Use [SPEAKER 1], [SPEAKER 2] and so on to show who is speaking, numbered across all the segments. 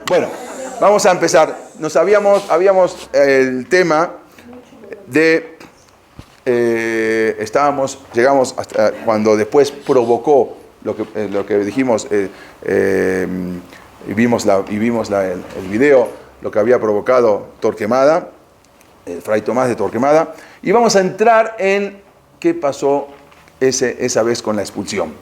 [SPEAKER 1] Bueno, vamos a empezar. Habíamos el tema de, llegamos hasta cuando después provocó lo que dijimos, y vimos el video, lo que había provocado Torquemada, el Fray Tomás de Torquemada, y vamos a entrar en qué pasó esa vez con la expulsión.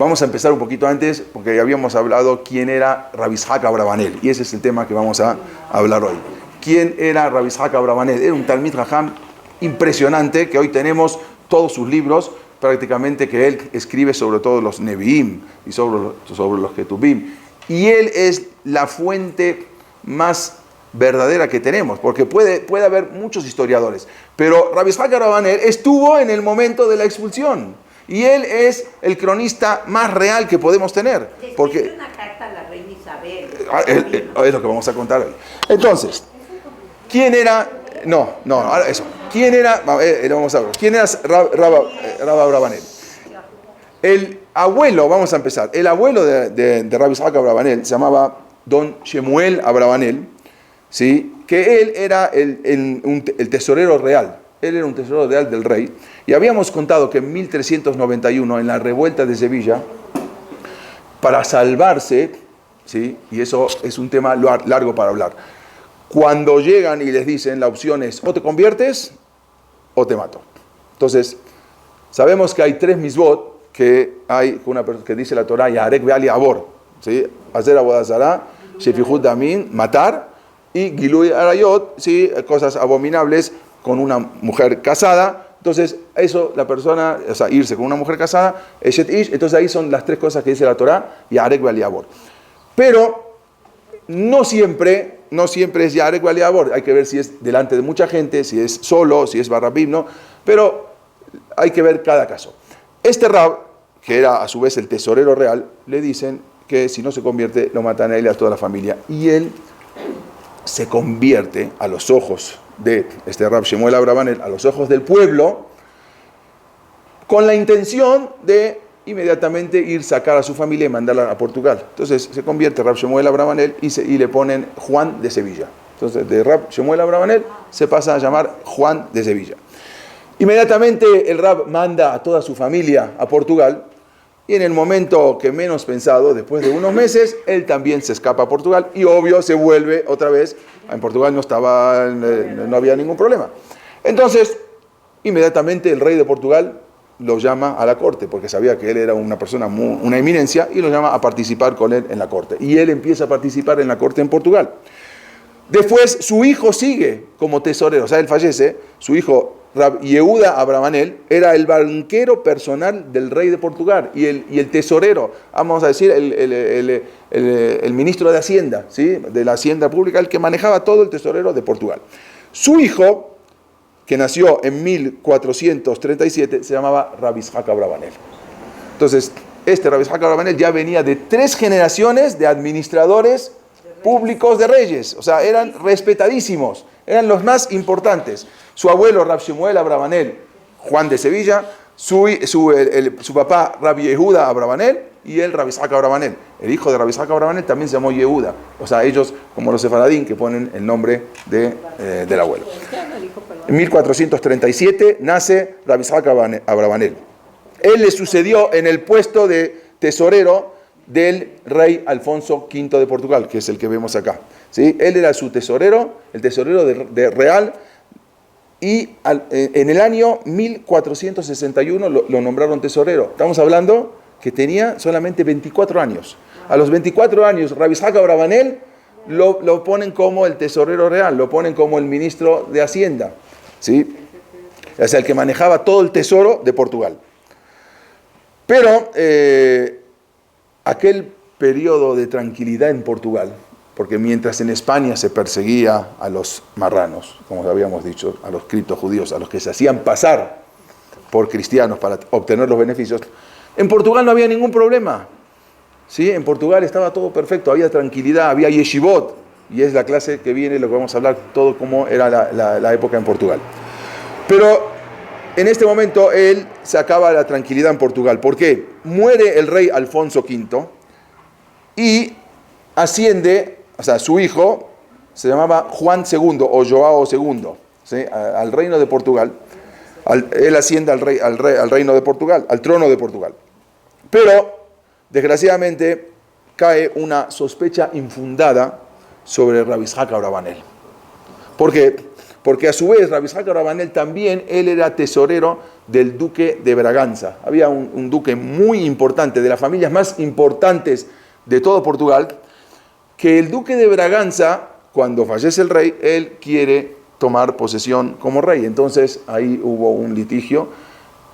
[SPEAKER 1] Vamos a empezar un poquito antes, porque ya habíamos hablado quién era Rabbi Yitzhak Abravanel, y ese es el tema que vamos a hablar hoy. ¿Quién era Rabbi Yitzhak Abravanel? Era un Talmid Jajam impresionante, que hoy tenemos todos sus libros, prácticamente que él escribe sobre todos los Nevi'im y sobre los Ketubim. Y él es la fuente más verdadera que tenemos, porque puede haber muchos historiadores, pero Rabbi Yitzhak Abravanel estuvo en el momento de la expulsión. Y él es el cronista más real que podemos tener. Porque
[SPEAKER 2] escribe una carta a la reina Isabel.
[SPEAKER 1] Es lo que vamos a contar hoy. Entonces, ¿quién era? Ahora eso. ¿Quién era? Vamos a ver. ¿Quién era Rab Abravanel? El abuelo, vamos a empezar. El abuelo de Rabbi Yitzhak Abravanel se llamaba Don Shemuel Abravanel, ¿sí? Que él era el tesorero real. Él era un tesorero real del rey. Y habíamos contado que en 1391, en la revuelta de Sevilla, para salvarse, ¿sí? Y eso es un tema largo para hablar, cuando llegan y les dicen, la opción es o te conviertes o te mato. Entonces, sabemos que hay 3 misbot que hay, que dice la Torah, Yarek Be'ali Abor, ¿sí? Hacer Avodah Zarah, Shefihut Damin, matar, y Gilui Arayot, ¿sí? Cosas abominables con una mujer casada. Entonces, eso, la persona, o sea, irse con una mujer casada, Eshet Ish, entonces ahí son las 3 cosas que dice la Torah, Yarek Be'ali Abor. Pero no siempre es Yarek Be'ali Abor, hay que ver si es delante de mucha gente, si es solo, si es Barrabim, ¿no? Pero hay que ver cada caso. Este Rab, que era a su vez el tesorero real, le dicen que si no se convierte, lo matan a él y a toda la familia. Y él se convierte a los ojos de este Rab Shemuel Abravanel, a los ojos del pueblo, con la intención de inmediatamente ir a sacar a su familia y mandarla a Portugal. Entonces se convierte Rab Shemuel Abravanel y le ponen Juan de Sevilla. Entonces de Rab Shemuel Abravanel se pasa a llamar Juan de Sevilla. Inmediatamente el Rab manda a toda su familia a Portugal, y en el momento que menos pensado, después de unos meses, él también se escapa a Portugal y obvio se vuelve otra vez. En Portugal no había ningún problema. Entonces, inmediatamente el rey de Portugal lo llama a la corte, porque sabía que él era una persona, una eminencia, y lo llama a participar con él en la corte. Y él empieza a participar en la corte en Portugal. Después su hijo sigue como tesorero, o sea, él fallece, su hijo Rab Yehuda Abravanel era el banquero personal del rey de Portugal y el tesorero, vamos a decir, el ministro de Hacienda, ¿sí? De la Hacienda Pública, el que manejaba todo el tesorero de Portugal. Su hijo, que nació en 1437, se llamaba Rabbi Yitzhak Abravanel. Entonces, este Rabbi Yitzhak Abravanel ya venía de 3 generaciones de administradores públicos de reyes, o sea, eran respetadísimos, eran los más importantes. Su abuelo, Rab Shemuel Abravanel, Juan de Sevilla, su papá, Rabbi Yehuda Abravanel, y él, Rabbi Yitzhak Abravanel. El hijo de Rabbi Yitzhak Abravanel también se llamó Yehuda, o sea, ellos, como los sefaradín, que ponen el nombre del abuelo. En 1437 nace Rabbi Yitzhak Abravanel. Él le sucedió en el puesto de tesorero del rey Alfonso V de Portugal, que es el que vemos acá, ¿sí? Él era su tesorero, el tesorero de real, y en el año 1461 lo nombraron tesorero. Estamos hablando que tenía solamente 24 años. A los 24 años, Rabbi Yitzhak Abravanel lo ponen como el tesorero real, lo ponen como el ministro de Hacienda, ¿sí? O sea, el que manejaba todo el tesoro de Portugal. Pero aquel periodo de tranquilidad en Portugal, porque mientras en España se perseguía a los marranos, como habíamos dicho, a los criptojudíos, a los que se hacían pasar por cristianos para obtener los beneficios, en Portugal no había ningún problema, ¿sí? En Portugal estaba todo perfecto, había tranquilidad, había yeshivot, y es la clase que viene, lo que vamos a hablar, todo cómo era la época en Portugal. Pero en este momento él se acaba la tranquilidad en Portugal. ¿Por qué? Muere el rey Alfonso V y asciende, o sea, su hijo se llamaba Juan II o Joao II, ¿sí? Al reino de Portugal. Él asciende al reino de Portugal, al trono de Portugal. Pero, desgraciadamente, cae una sospecha infundada sobre Rabbi Isaac Abravanel. ¿Por qué? Porque a su vez Rabbi Isaac Abravanel también, él era tesorero del duque de Braganza. Había un duque muy importante, de las familias más importantes de todo Portugal, que el duque de Braganza, cuando fallece el rey, él quiere tomar posesión como rey. Entonces ahí hubo un litigio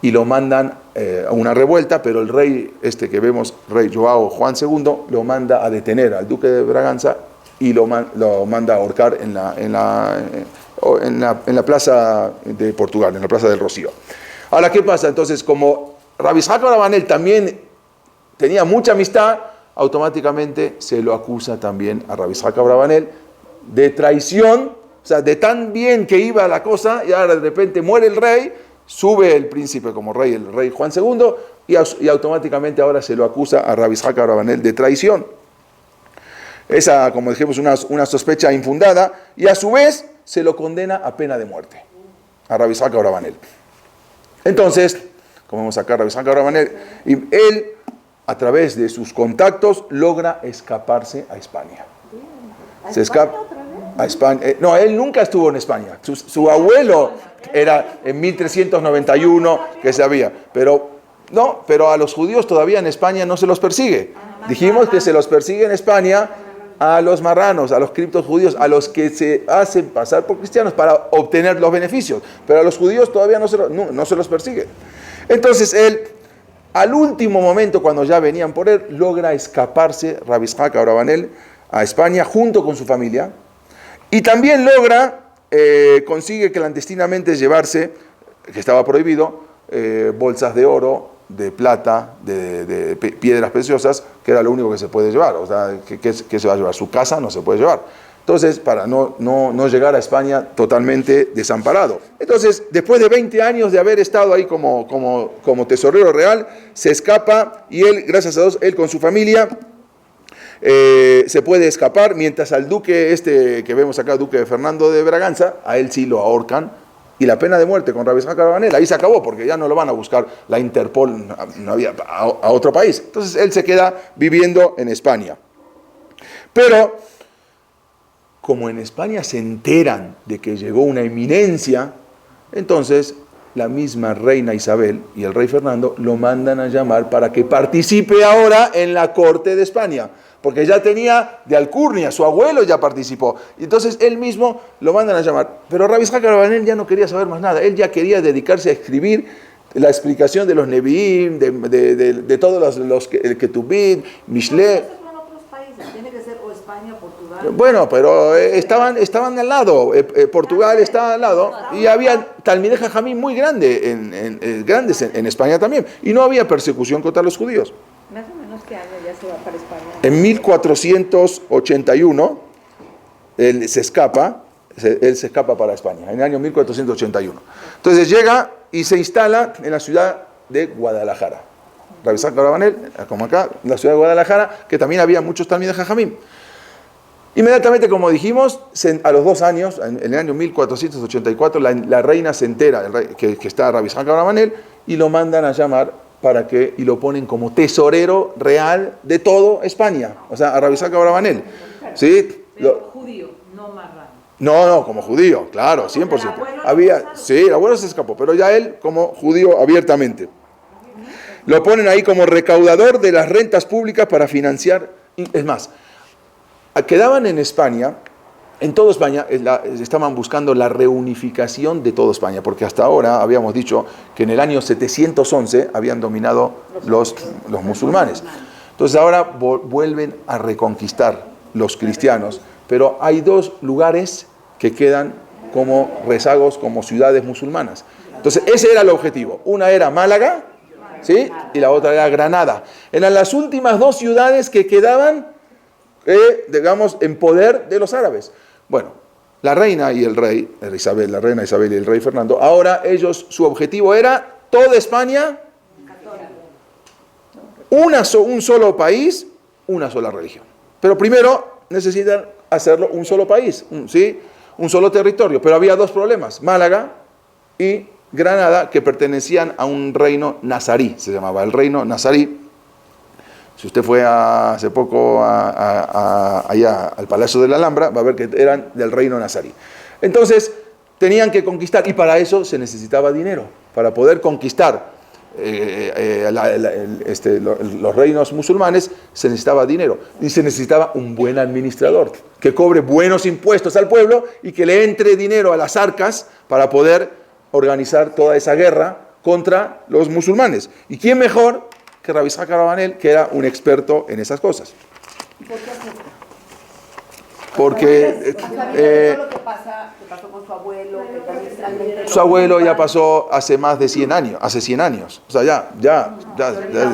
[SPEAKER 1] y lo mandan a una revuelta, pero el rey que vemos, rey Joao Juan II, lo manda a detener al duque de Braganza y lo manda a ahorcar en la plaza de Portugal, en la plaza del Rocío. Ahora, ¿qué pasa? Entonces, como Rabbi Isaac Abravanel también tenía mucha amistad, automáticamente se lo acusa también a Rabbi Isaac Abravanel de traición, o sea, de tan bien que iba la cosa, y ahora de repente muere el rey, sube el príncipe como rey, el rey Juan II, y automáticamente ahora se lo acusa a Rabbi Isaac Abravanel de traición. Esa, como dijimos, una sospecha infundada, y a su vez se lo condena a pena de muerte, a Rabbi Isaac Abravanel. Entonces, como vemos acá, Rabbi Isaac Abravanel, y él, a través de sus contactos, logra escaparse a España. Se escapa a España. No, él nunca estuvo en España. Su abuelo era en 1391 que sabía, pero a los judíos todavía en España no se los persigue. Dijimos que se los persigue en España a los marranos, a los criptos judíos, a los que se hacen pasar por cristianos para obtener los beneficios, pero a los judíos todavía no se los persigue. Entonces él, al último momento, cuando ya venían por él, logra escaparse Rabbi Isaac Abravanel a España junto con su familia, y también consigue clandestinamente llevarse, que estaba prohibido, bolsas de oro, de plata, de piedras preciosas, que era lo único que se puede llevar. O sea, ¿qué se va a llevar? Su casa no se puede llevar. Entonces, para no llegar a España totalmente desamparado. Entonces, después de 20 años de haber estado ahí como tesorero real, se escapa, y él, gracias a Dios, él con su familia, se puede escapar, mientras al duque que vemos acá, duque de Fernando de Braganza, a él sí lo ahorcan, y la pena de muerte con Rabbi Isaac Abravanel, ahí se acabó, porque ya no lo van a buscar la Interpol a otro país. Entonces él se queda viviendo en España. Pero, como en España se enteran de que llegó una eminencia, entonces la misma reina Isabel y el rey Fernando lo mandan a llamar para que participe ahora en la corte de España, porque ya tenía de alcurnia, su abuelo ya participó, y entonces él mismo lo mandan a llamar. Pero Rabbi Isaac Abravanel ya no quería saber más nada, él ya quería dedicarse a escribir la explicación de los Nevi'im, de todos los Ketubim, Mishle.
[SPEAKER 2] Tiene que ser o España o Portugal.
[SPEAKER 1] Bueno, pero estaban al lado, Portugal estaba al lado, y había Talmidei Jajamim muy grandes en España también, y no había persecución contra los judíos.
[SPEAKER 2] Más o menos, ¿qué año ya se va para España?
[SPEAKER 1] En 1481, él se escapa para España, en el año 1481. Entonces llega y se instala en la ciudad de Guadalajara. Rabbi Isaac Abravanel, como acá, en la ciudad de Guadalajara, que también había muchos Talmidei Jajamim. Inmediatamente, como dijimos, a los 2 años, en el año 1484, la reina se entera que está Rabbi Isaac Abravanel, y lo mandan a llamar y lo ponen como tesorero real de todo España. O sea, a Rabbi Isaac Abravanel. ¿Sí?
[SPEAKER 2] Pero judío, no marrano.
[SPEAKER 1] No, como judío, claro, 100%. Sí, el abuelo se escapó, pero ya él como judío abiertamente. Lo ponen ahí como recaudador de las rentas públicas para financiar. Es más, quedaban en España, en toda España, estaban buscando la reunificación de toda España, porque hasta ahora habíamos dicho que en el año 711 habían dominado los musulmanes. Entonces ahora vuelven a reconquistar los cristianos, pero hay 2 lugares que quedan como rezagos, como ciudades musulmanas. Entonces ese era el objetivo. Una era Málaga, ¿sí? Y la otra era Granada. Eran las últimas 2 ciudades que quedaban, digamos, en poder de los árabes. Bueno, la reina y el rey, la reina Isabel y el rey Fernando, ahora su objetivo era toda España, un solo país, una sola religión. Pero primero necesitan hacerlo un solo país, ¿sí? Un solo territorio. Pero había dos problemas, Málaga y Granada, que pertenecían a un reino nazarí, se llamaba el reino nazarí. Si usted fue hace poco allá al Palacio de la Alhambra, va a ver que eran del reino nazarí. Entonces, tenían que conquistar, y para eso se necesitaba dinero. Para poder conquistar los reinos musulmanes, se necesitaba dinero. Y se necesitaba un buen administrador, que cobre buenos impuestos al pueblo y que le entre dinero a las arcas para poder organizar toda esa guerra contra los musulmanes. ¿Y quién mejor que Rabbi Isaac Abravanel, que era un experto en esas cosas?
[SPEAKER 2] ¿Por qué acepta?
[SPEAKER 1] Porque
[SPEAKER 2] lo que pasó con su abuelo,
[SPEAKER 1] su abuelo ya pasó hace más de 100 años, hace 100 años. O sea, ya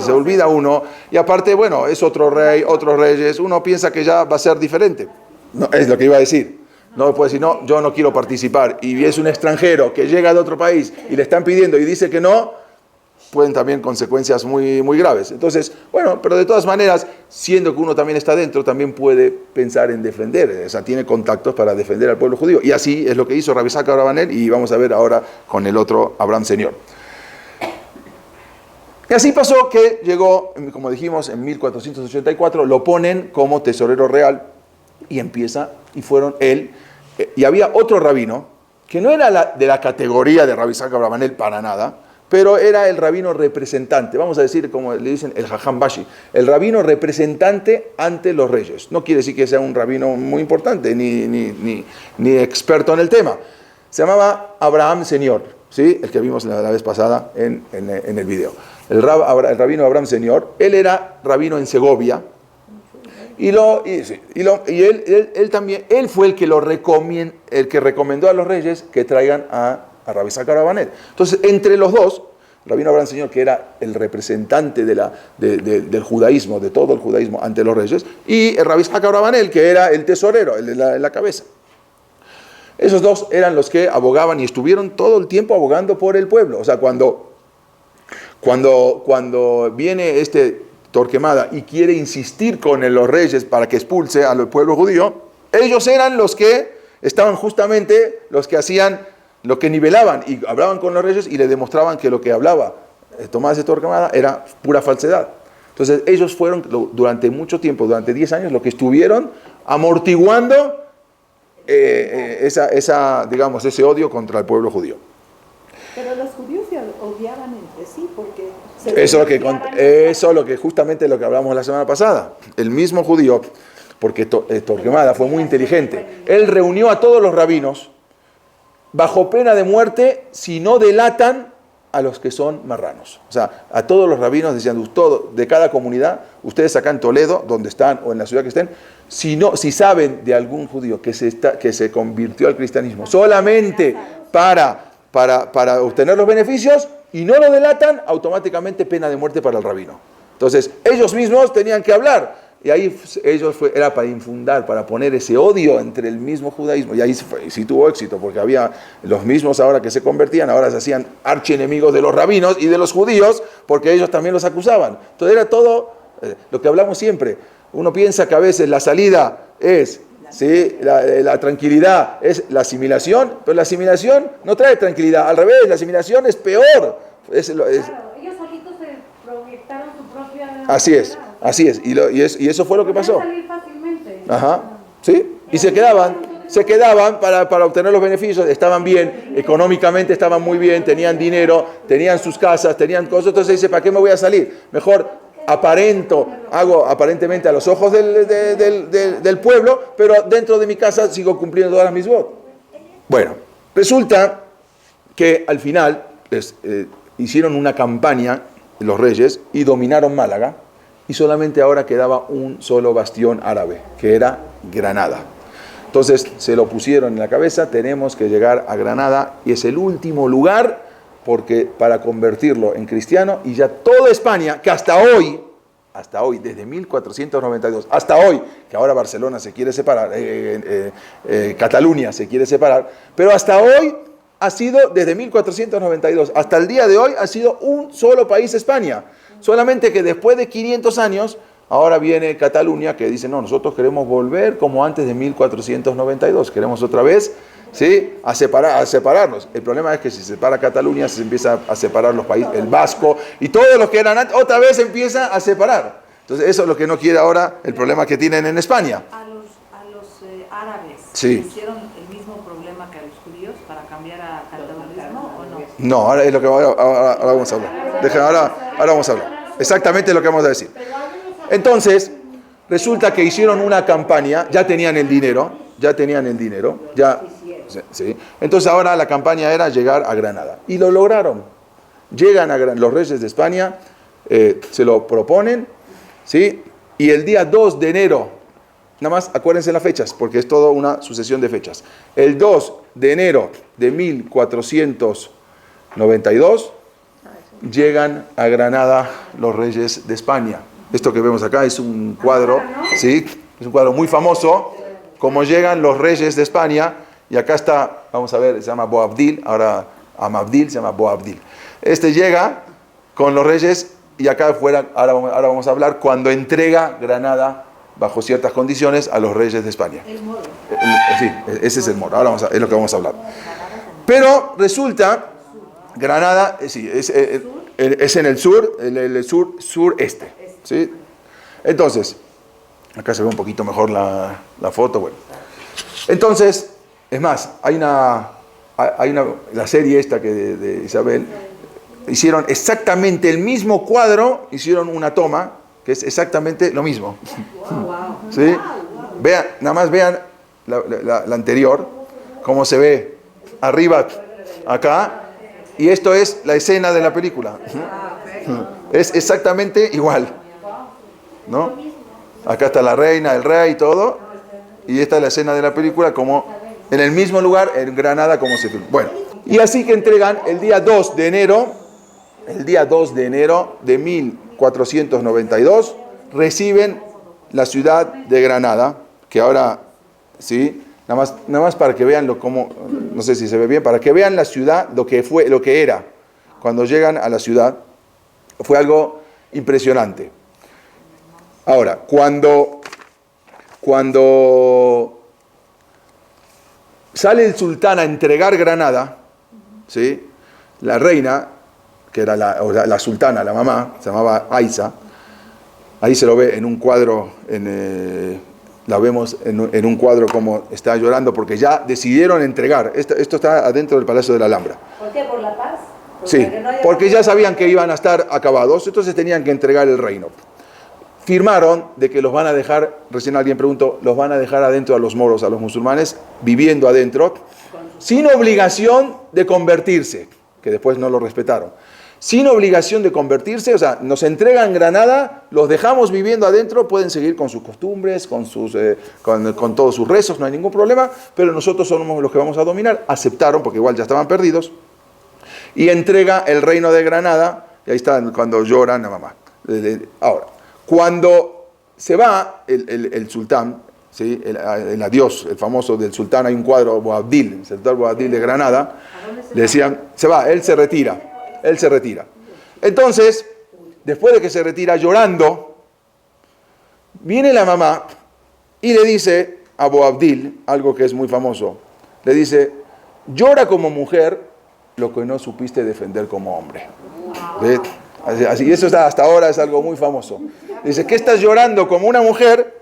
[SPEAKER 1] se olvida uno. Y aparte, bueno, es otro rey, otros reyes. Uno piensa que ya va a ser diferente. No, es lo que iba a decir. No puede decir, no, yo no quiero participar. Y es un extranjero que llega de otro país y le están pidiendo y dice que no, pueden también consecuencias muy, muy graves. Entonces, bueno, pero de todas maneras, siendo que uno también está dentro, también puede pensar en defender, o sea, tiene contactos para defender al pueblo judío. Y así es lo que hizo Rabbi Isaac Abravanel, y vamos a ver ahora con el otro Abraham Señor. Y así pasó que llegó, como dijimos, en 1484, lo ponen como tesorero real, y empieza, y fueron él, y había otro rabino, que no era de la categoría de Rabbi Isaac Abravanel para nada, pero era el rabino representante, vamos a decir, como le dicen, el Jajam Bashi, el rabino representante ante los reyes. No quiere decir que sea un rabino muy importante, ni experto en el tema. Se llamaba Abraham Señor, ¿sí? El que vimos la vez pasada en el video. El rabino Abraham Señor, él era rabino en Segovia, y él también, él fue el que recomendó a los reyes que traigan a Rabbi Isaac Abravanel. Entonces, entre los dos, Rabino Abraham Señor, que era el representante del judaísmo, de todo el judaísmo ante los reyes, y el Rabbi Isaac Abravanel, que era el tesorero, el de la cabeza. Esos dos eran los que abogaban y estuvieron todo el tiempo abogando por el pueblo. O sea, cuando viene Torquemada y quiere insistir con los reyes para que expulse al pueblo judío, ellos eran los que estaban justamente, los que hacían, lo que nivelaban y hablaban con los reyes y le demostraban que lo que hablaba Tomás de Torquemada era pura falsedad. Entonces ellos fueron durante mucho tiempo, durante 10 años, lo que estuvieron amortiguando ese odio contra el pueblo judío.
[SPEAKER 2] Pero los judíos se odiaban entre sí porque
[SPEAKER 1] eso es lo que justamente lo que hablamos la semana pasada. El mismo judío, porque Torquemada fue muy inteligente, él reunió a todos los rabinos bajo pena de muerte si no delatan a los que son marranos. O sea, a todos los rabinos decían, de cada comunidad, ustedes acá en Toledo, donde están, o en la ciudad que estén, si saben de algún judío que se convirtió al cristianismo solamente para obtener los beneficios y no lo delatan, automáticamente pena de muerte para el rabino. Entonces, ellos mismos tenían que hablar. Y ahí era para infundar, para poner ese odio entre el mismo judaísmo. Y ahí sí tuvo éxito, porque había los mismos ahora que se convertían, ahora se hacían archienemigos de los rabinos y de los judíos, porque ellos también los acusaban. Entonces era todo lo que hablamos siempre. Uno piensa que a veces la salida es, ¿sí? La tranquilidad es la asimilación, pero la asimilación no trae tranquilidad. Al revés, la asimilación es peor.
[SPEAKER 3] Claro, ellos solitos se proyectaron su propia...
[SPEAKER 1] Así es, y eso fue lo que pasó.
[SPEAKER 3] Salir fácilmente.
[SPEAKER 1] Ajá, ¿sí? Y se quedaban para obtener los beneficios, estaban bien, económicamente estaban muy bien, tenían dinero, tenían sus casas, tenían cosas, entonces dice, ¿para qué me voy a salir? Mejor hago aparentemente a los ojos del pueblo, pero dentro de mi casa sigo cumpliendo todas mis votos. Bueno, resulta que al final hicieron una campaña los reyes y dominaron Málaga, y solamente ahora quedaba un solo bastión árabe, que era Granada. Entonces se lo pusieron en la cabeza, tenemos que llegar a Granada, y es el último lugar para convertirlo en cristiano, y ya toda España, que hasta hoy, desde 1492, hasta hoy, que ahora Barcelona se quiere separar, Cataluña se quiere separar, pero hasta hoy ha sido, desde 1492 hasta el día de hoy, ha sido un solo país España. Solamente que después de 500 años, Ahora viene Cataluña que dice, no, nosotros queremos volver como antes de 1492, queremos otra vez, ¿sí?, a separarnos. El problema es que si se separa Cataluña, se empieza a separar los países, el vasco y todos los que eran antes, otra vez se empieza a separar. Entonces eso es lo que no quiere ahora, el problema que tienen en España.
[SPEAKER 2] A los árabes
[SPEAKER 1] Sí.
[SPEAKER 2] hicieron el mismo problema que a los judíos para cambiar a catalanismo o no.
[SPEAKER 1] No, ahora es lo que ahora vamos a hablar. Ahora vamos a hablar. Exactamente lo que vamos a decir. Entonces, resulta que hicieron una campaña, ya tenían el dinero, sí. Entonces ahora la campaña era llegar a Granada. Y lo lograron. Llegan a los reyes de España, se lo proponen, ¿sí? Y el día 2 de enero, nada más acuérdense las fechas, porque es toda una sucesión de fechas. El 2 de enero de 1492 llegan a Granada los reyes de España. Esto que vemos acá es un cuadro, ¿sí? Es un cuadro muy famoso, como llegan los reyes de España, y acá está, vamos a ver, se llama Boabdil, ahora Amabdil, se llama Boabdil. Este llega con los reyes, y acá afuera, ahora vamos a hablar, cuando entrega Granada, bajo ciertas condiciones, a los reyes de España.
[SPEAKER 2] El moro.
[SPEAKER 1] Sí, ese es el moro, ahora es lo que vamos a hablar. Pero resulta, Granada, sí, es en el sur, el sureste. ¿Sí? Entonces, acá se ve un poquito mejor la foto. Bueno. Entonces, es más, hay la serie esta que de Isabel, hicieron exactamente el mismo cuadro, hicieron una toma, que es exactamente lo mismo. ¿Sí? Vean, nada más vean la anterior, cómo se ve arriba, acá, y esto es la escena de la película. Es exactamente igual. ¿No? Acá está la reina, el rey y todo, y esta es la escena de la película como en el mismo lugar, en Granada, como se filmó. Bueno, y así que entregan el día 2 de enero de 1492, reciben la ciudad de Granada, que ahora, sí, nada más para que vean no sé si se ve bien, para que vean la ciudad, lo que era, cuando llegan a la ciudad, fue algo impresionante. Ahora, cuando sale el sultán a entregar Granada, ¿sí?, la reina, que era la sultana, la mamá, se llamaba Aiza, ahí se lo ve en un cuadro, la vemos en un cuadro como está llorando, porque ya decidieron entregar, esto está adentro del Palacio de la Alhambra.
[SPEAKER 3] ¿Por qué? ¿Por la paz?
[SPEAKER 1] Sí, porque ya sabían que iban a estar acabados, entonces tenían que entregar el reino. Firmaron de que los van a dejar, recién alguien preguntó, los van a dejar adentro a los moros, a los musulmanes, viviendo adentro, sin obligación de convertirse, que después no lo respetaron. Sin obligación de convertirse, o sea, nos entregan Granada, los dejamos viviendo adentro, pueden seguir con sus costumbres, con todos sus rezos, no hay ningún problema, pero nosotros somos los que vamos a dominar. Aceptaron, porque igual ya estaban perdidos, y entrega el reino de Granada, y ahí está cuando lloran a mamá. Ahora, cuando se va el sultán, ¿sí?, el adiós, el famoso del sultán, hay un cuadro, Boabdil, el sultán Boabdil de Granada, le decían, se va, él se retira. Entonces, después de que se retira llorando, viene la mamá y le dice a Boabdil, algo que es muy famoso, le dice, llora como mujer lo que no supiste defender como hombre. ¿Ves? Así, y eso hasta ahora es algo muy famoso. Dice, ¿qué estás llorando como una mujer?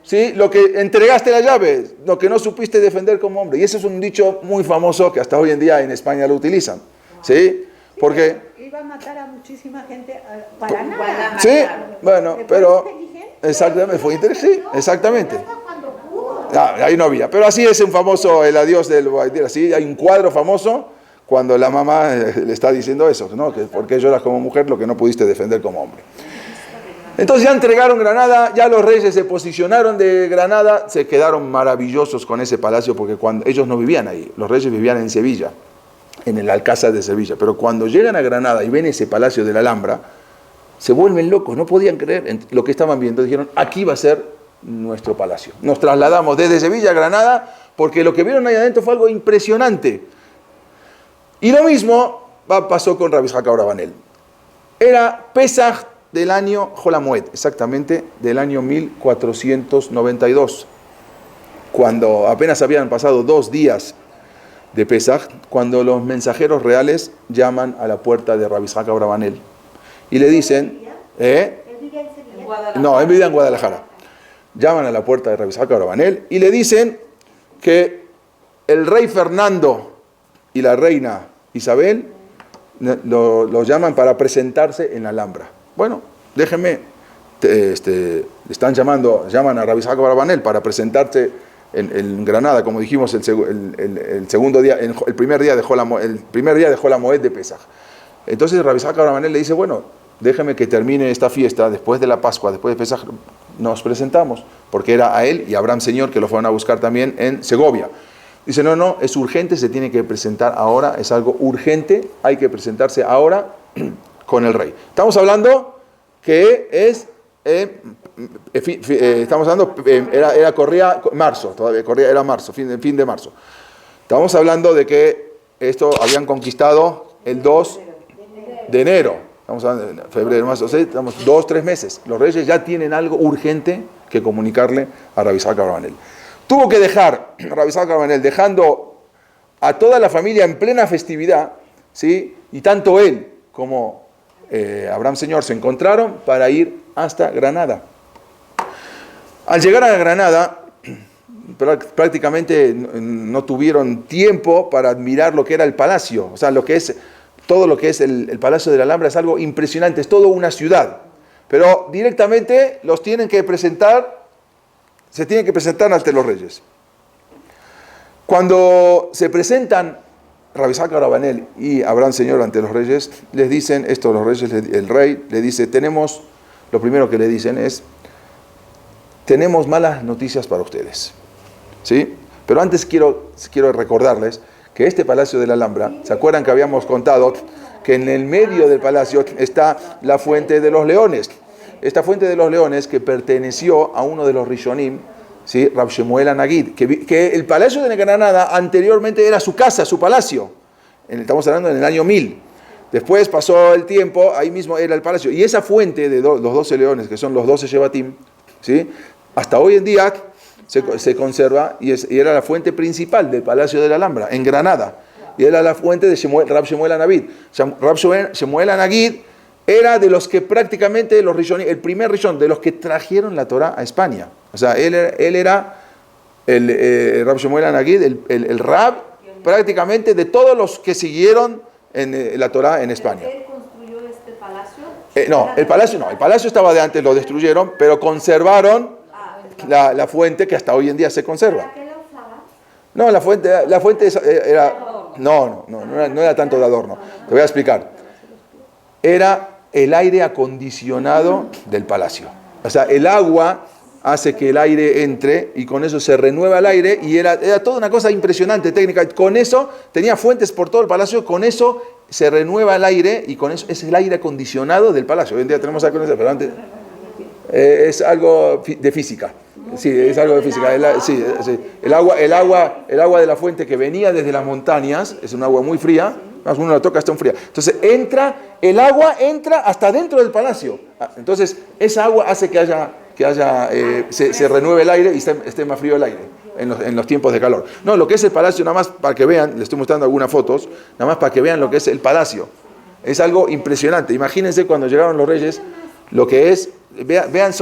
[SPEAKER 1] ¿Sí? Lo que entregaste la llave, lo que no supiste defender como hombre. Y eso es un dicho muy famoso que hasta hoy en día en España lo utilizan. ¿Sí? Porque
[SPEAKER 2] iba a matar a muchísima gente para nada.
[SPEAKER 1] sí, bueno, pero exactamente, fue inteligente, sí, exactamente. Ahí no había, pero así es un famoso, el adiós del Boabdil, así hay un cuadro famoso cuando la mamá le está diciendo eso, ¿no? Que por qué lloras como mujer lo que no pudiste defender como hombre. Entonces ya entregaron Granada, ya los reyes se posicionaron de Granada, se quedaron maravillosos con ese palacio porque cuando ellos no vivían ahí, los reyes vivían en Sevilla, en el Alcázar de Sevilla, pero cuando llegan a Granada y ven ese palacio de la Alhambra, se vuelven locos, no podían creer lo que estaban viendo, dijeron, aquí va a ser nuestro palacio. Nos trasladamos desde Sevilla a Granada porque lo que vieron ahí adentro fue algo impresionante. Y lo mismo pasó con Rabbi Isaac Abravanel. Era Pesaj del año Jolamoed, exactamente del año 1492, cuando apenas habían pasado 2 días de Pesaj, cuando los mensajeros reales llaman a la puerta de Rabbi Isaac Abravanel y le dicen, no, él vivía en Guadalajara. Llaman a la puerta de Rabbi Isaac Abravanel y le dicen que el rey Fernando y la reina Isabel lo llaman para presentarse en la Alhambra. Bueno, déjenme, llaman a Rabbi Isaac Abravanel para presentarse en Granada, como dijimos el segundo día, el primer día de Jolamoed de Pesaj. Entonces Rabbi Isaac Abravanel le dice, bueno, déjeme que termine esta fiesta, después de la Pascua, después de Pesaj, nos presentamos, porque era a él y a Abraham Señor, que lo fueron a buscar también en Segovia. Dice, no, es urgente, se tiene que presentar ahora, es algo urgente, hay que presentarse ahora con el rey. Estamos hablando que es, estamos hablando, corría marzo, todavía era marzo, fin de marzo. Estamos hablando de que esto habían conquistado el 2 de enero. Estamos hablando de febrero, marzo, estamos 2-3 meses. Los reyes ya tienen algo urgente que comunicarle a Rabbi Isaac Abravanel. Tuvo que dejar, Rabbi Isaac Abravanel, dejando a toda la familia en plena festividad, ¿sí? Y tanto él como Abraham Señor se encontraron para ir hasta Granada. Al llegar a Granada, prácticamente no tuvieron tiempo para admirar lo que era el palacio, o sea, todo lo que es el Palacio de la Alhambra es algo impresionante, es toda una ciudad, pero directamente se tienen que presentar ante los reyes. Cuando se presentan Rabbi Isaac Abravanel y Abraham Señor ante los reyes, les dicen esto, los reyes, el rey le dice, lo primero que le dicen es, tenemos malas noticias para ustedes, ¿sí? Pero antes quiero recordarles que este Palacio de la Alhambra, ¿se acuerdan que habíamos contado que en el medio del palacio está la Fuente de los Leones? Esta Fuente de los Leones que perteneció a uno de los Rishonim, ¿sí? Rab Shemuel Hanagid, que el Palacio de Granada anteriormente era su casa, su palacio. Estamos hablando en el año 1000. Después pasó el tiempo, ahí mismo era el palacio. Y esa fuente de los 12 leones, que son los 12 Shevatim, ¿sí? Hasta hoy en día se conserva y era la fuente principal del Palacio de la Alhambra, en Granada. Y era la fuente de Rab Shemuel Hanagid. Rab Shemuel Hanagid era de los que prácticamente, el primer Rishon, de los que trajeron la Torá a España. O sea, él era el Rab Shemuel Hanagid, el Rab prácticamente de todos los que siguieron en la Torá en España.
[SPEAKER 2] ¿Él construyó este palacio?
[SPEAKER 1] El palacio estaba de antes, lo destruyeron, pero conservaron la fuente que hasta hoy en día se conserva.
[SPEAKER 3] ¿Para qué la usaban?
[SPEAKER 1] No, la fuente era... No era tanto de adorno. Te voy a explicar. Era el aire acondicionado del palacio. O sea, el agua hace que el aire entre y con eso se renueva el aire y era toda una cosa impresionante, técnica. Con eso, tenía fuentes por todo el palacio, con eso se renueva el aire y con eso es el aire acondicionado del palacio. Hoy en día tenemos aire acondicionado, pero antes es algo de física. Sí, es algo de física. El agua de la fuente que venía desde las montañas es un agua muy fría. Uno la toca, está fría. Entonces el agua entra hasta dentro del palacio. Entonces esa agua hace que se renueve el aire y esté más frío el aire en los tiempos de calor. No, lo que es el palacio, nada más para que vean, les estoy mostrando algunas fotos, nada más para que vean lo que es el palacio. Es algo impresionante. Imagínense cuando llegaron los reyes, lo que es, vean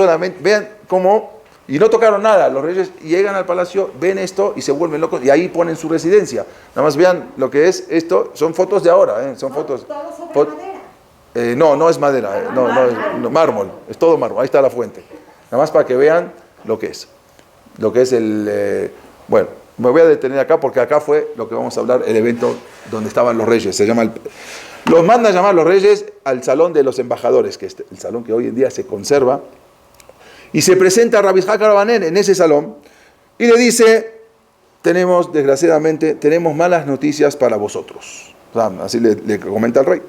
[SPEAKER 1] cómo, y no tocaron nada, los reyes llegan al palacio, ven esto y se vuelven locos y ahí ponen su residencia. Nada más vean lo que es esto, son fotos de ahora, son fotos.
[SPEAKER 3] ¿Todo sobre madera?
[SPEAKER 1] No es madera, no, mármol, es todo mármol, ahí está la fuente. Nada más para que vean lo que es bueno, me voy a detener acá porque acá fue lo que vamos a hablar, el evento donde estaban los reyes, los mandan a llamar los reyes al salón de los embajadores, que es el salón que hoy en día se conserva, y se presenta a Rabbi Isaac Abravanel en ese salón y le dice, desgraciadamente, tenemos malas noticias para vosotros. O sea, así le comenta el rey.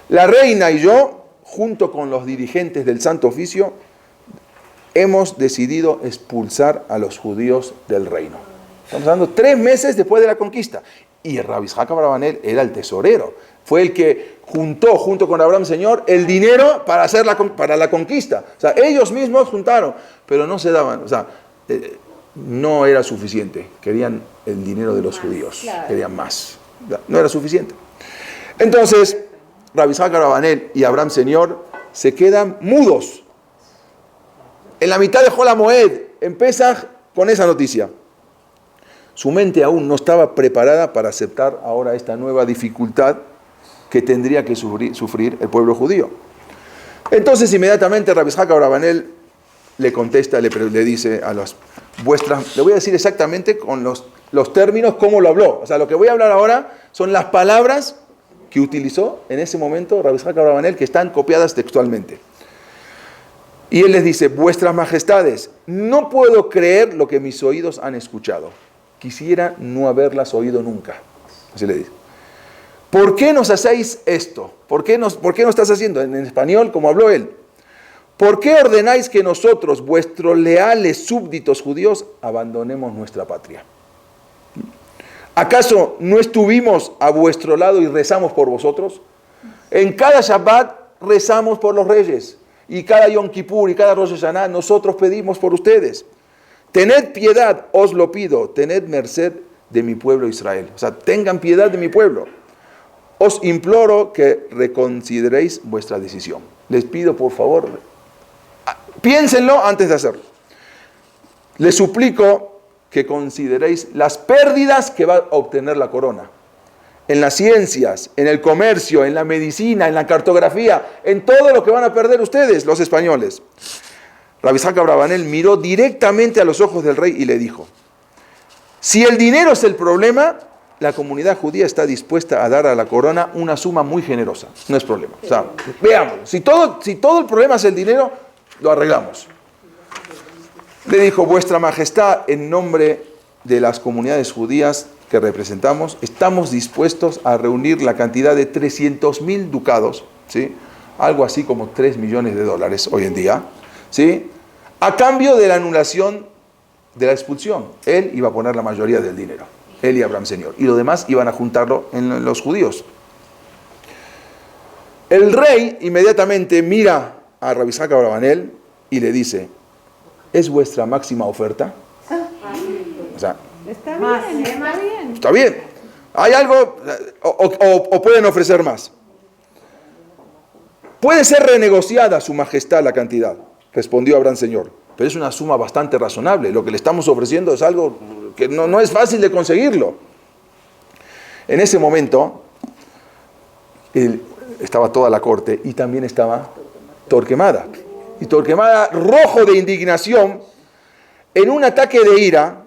[SPEAKER 1] La reina y yo, junto con los dirigentes del Santo Oficio, hemos decidido expulsar a los judíos del reino. Estamos hablando 3 meses después de la conquista. Y el Rabbi Isaac Abravanel era el tesorero. Fue el que juntó, junto con Abraham Señor, el dinero para la conquista. O sea, ellos mismos juntaron, pero no se daban. O sea, no era suficiente. Querían el dinero de los judíos. Querían más. No era suficiente. Entonces, Rabbi Isaac Abravanel y Abraham Señor se quedan mudos. En la mitad de Hol HaMoed, en Pesaj, con esa noticia. Su mente aún no estaba preparada para aceptar ahora esta nueva dificultad que tendría que sufrir el pueblo judío. Entonces inmediatamente Rabbi Isaac Abravanel le contesta, le dice a las vuestras, le voy a decir exactamente con los términos cómo lo habló. O sea, lo que voy a hablar ahora son las palabras que utilizó en ese momento Rabbi Isaac Abravanel, que están copiadas textualmente. Y él les dice, vuestras majestades, no puedo creer lo que mis oídos han escuchado. Quisiera no haberlas oído nunca. Así le dice. ¿Por qué nos hacéis esto? ¿Por qué no estás haciendo? En español, como habló él. ¿Por qué ordenáis que nosotros, vuestros leales súbditos judíos, abandonemos nuestra patria? ¿Acaso no estuvimos a vuestro lado y rezamos por vosotros? En cada Shabbat rezamos por los reyes. Y cada Yom Kippur y cada Rosh Hashanah nosotros pedimos por ustedes. Tened piedad, os lo pido, tened merced de mi pueblo Israel. O sea, tengan piedad de mi pueblo. Os imploro que reconsideréis vuestra decisión. Les pido, por favor, piénsenlo antes de hacerlo. Les suplico que consideréis las pérdidas que va a obtener la corona. En las ciencias, en el comercio, en la medicina, en la cartografía, en todo lo que van a perder ustedes, los españoles. Rabbi Isaac Abravanel miró directamente a los ojos del rey y le dijo, si el dinero es el problema, la comunidad judía está dispuesta a dar a la corona una suma muy generosa. No es problema. O sea, veamos, si todo el problema es el dinero, lo arreglamos. Le dijo, vuestra majestad, en nombre de las comunidades judías que representamos, estamos dispuestos a reunir la cantidad de 300.000 ducados, ¿sí? Algo así como 3 millones de dólares hoy en día, ¿sí? A cambio de la anulación de la expulsión. Él iba a poner la mayoría del dinero, él y Abraham Señor, y los demás iban a juntarlo en los judíos. El rey inmediatamente mira a Rabbi Isaac Abravanel y le dice, ¿es vuestra máxima oferta? O sea,
[SPEAKER 2] Está bien, está bien.
[SPEAKER 1] está bien. ¿Hay algo? O pueden ofrecer más. Puede ser renegociada, su majestad, la cantidad, respondió Abraham Señor. Pero es una suma bastante razonable. Lo que le estamos ofreciendo es algo que no es fácil de conseguirlo. En ese momento, estaba toda la corte y también estaba Torquemada. Y Torquemada, rojo de indignación, en un ataque de ira,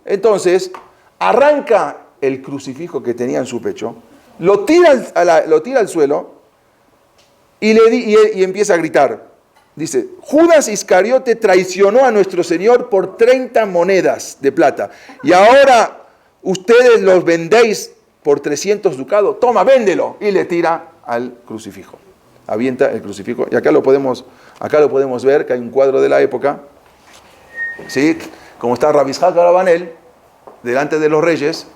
[SPEAKER 1] entonces arranca el crucifijo que tenía en su pecho, lo tira al suelo y empieza a gritar. Dice, Judas Iscariote traicionó a nuestro Señor por 30 monedas de plata. Y ahora ustedes los vendéis por 300 ducados. Toma, véndelo. Y le tira al crucifijo. Avienta el crucifijo. Y acá lo podemos ver, que hay un cuadro de la época. ¿Sí? Como está Rabbi Isaac Abravanel delante de los reyes.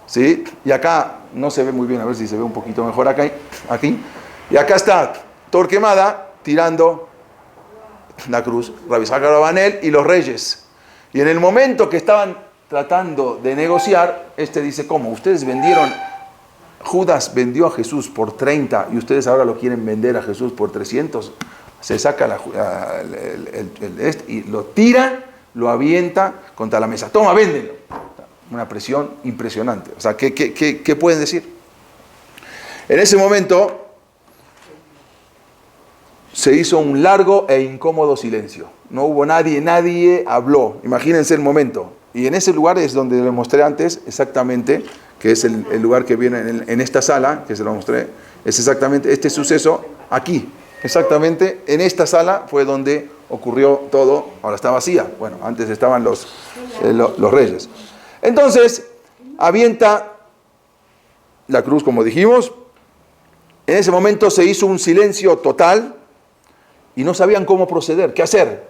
[SPEAKER 1] ¿Sí? Y acá no se ve muy bien, a ver si se ve un poquito mejor aquí. Y acá está Torquemada tirando la cruz, Rabbi Isaac Abravanel y los reyes. Y en el momento que estaban tratando de negociar, dice, ¿cómo? Ustedes vendieron, Judas vendió a Jesús por 30 y ustedes ahora lo quieren vender a Jesús por 300. Se saca y lo tira, lo avienta contra la mesa. Toma, véndelo. Una presión impresionante. O sea, ¿qué pueden decir? En ese momento se hizo un largo e incómodo silencio. No hubo nadie habló. Imagínense el momento. Y en ese lugar es donde les mostré antes, exactamente, que es el lugar que viene en esta sala, que se lo mostré, es exactamente este suceso aquí. Exactamente en esta sala fue donde ocurrió todo. Ahora está vacía. Bueno, antes estaban los reyes. Entonces, avienta la cruz, como dijimos. En ese momento se hizo un silencio total. Y no sabían cómo proceder, qué hacer.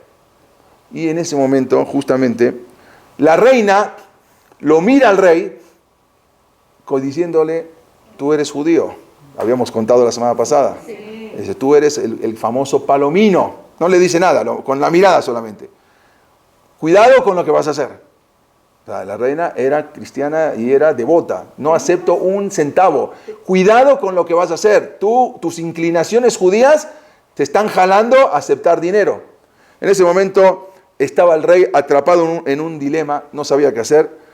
[SPEAKER 1] Y en ese momento, justamente, la reina lo mira al rey diciéndole, tú eres judío. Habíamos contado la semana pasada.
[SPEAKER 2] Sí.
[SPEAKER 1] Dice, tú eres el famoso palomino. No le dice nada, con la mirada solamente. Cuidado con lo que vas a hacer. O sea, la reina era cristiana y era devota. No acepto un centavo. Cuidado con lo que vas a hacer. Tus inclinaciones judías te están jalando a aceptar dinero. En ese momento estaba el rey atrapado en un dilema, no sabía qué hacer.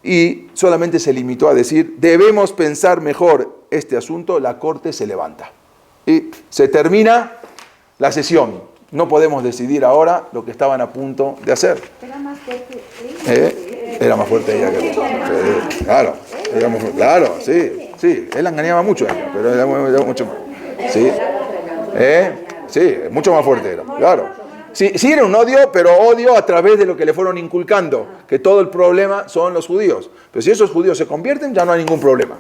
[SPEAKER 1] Y solamente se limitó a decir, debemos pensar mejor este asunto, la corte se levanta. Y se termina la sesión. No podemos decidir ahora lo que estaban a punto de hacer.
[SPEAKER 3] Era más fuerte ella.
[SPEAKER 1] Era más fuerte ella que sí, claro, claro, sí. Él la engañaba mucho, pero era mucho más. Sí, mucho más fuerte era, claro. Sí, era un odio, pero odio a través de lo que le fueron inculcando, que todo el problema son los judíos. Pero si esos judíos se convierten, ya no hay ningún problema.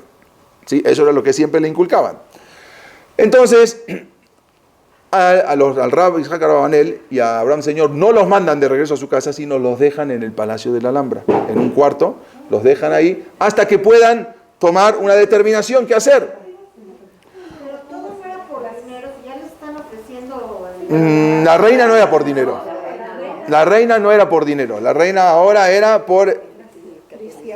[SPEAKER 1] ¿Sí? Eso era lo que siempre le inculcaban. Entonces, al Rab Yitzhak Abravanel y a Abraham Señor no los mandan de regreso a su casa, sino los dejan en el Palacio de la Alhambra, en un cuarto, los dejan ahí, hasta que puedan tomar una determinación qué hacer.
[SPEAKER 3] Pero todo no era por dinero, si ya les están ofreciendo...
[SPEAKER 1] La reina no era por dinero. La reina no era por dinero. La reina ahora era por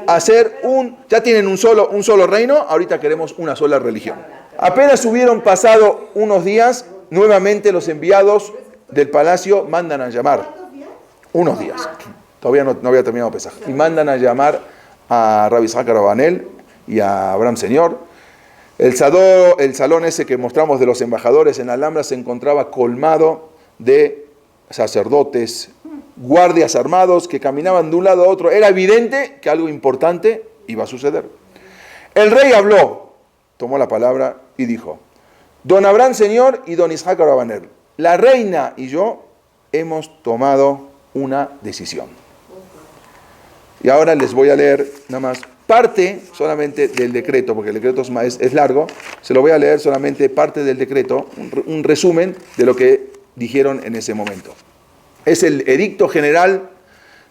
[SPEAKER 1] hacer ya tienen un solo reino, ahorita queremos una sola religión. Apenas hubieron pasado unos días, nuevamente los enviados del palacio mandan a llamar. Unos días. Todavía no había terminado Pesaj. Y mandan a llamar a Rabbi Yitzhak Abravanel y a Abraham Señor. El salón ese que mostramos de los embajadores en la Alhambra se encontraba colmado de sacerdotes, guardias armados que caminaban de un lado a otro. Era evidente que algo importante iba a suceder. El rey habló, tomó la palabra y dijo, don Abraham Señor y don Yitzhak Abravanel, la reina y yo hemos tomado una decisión. Y ahora les voy a leer nada más parte solamente del decreto, porque el decreto es largo, se lo voy a leer solamente parte del decreto, un resumen de lo que dijeron en ese momento. Es el edicto general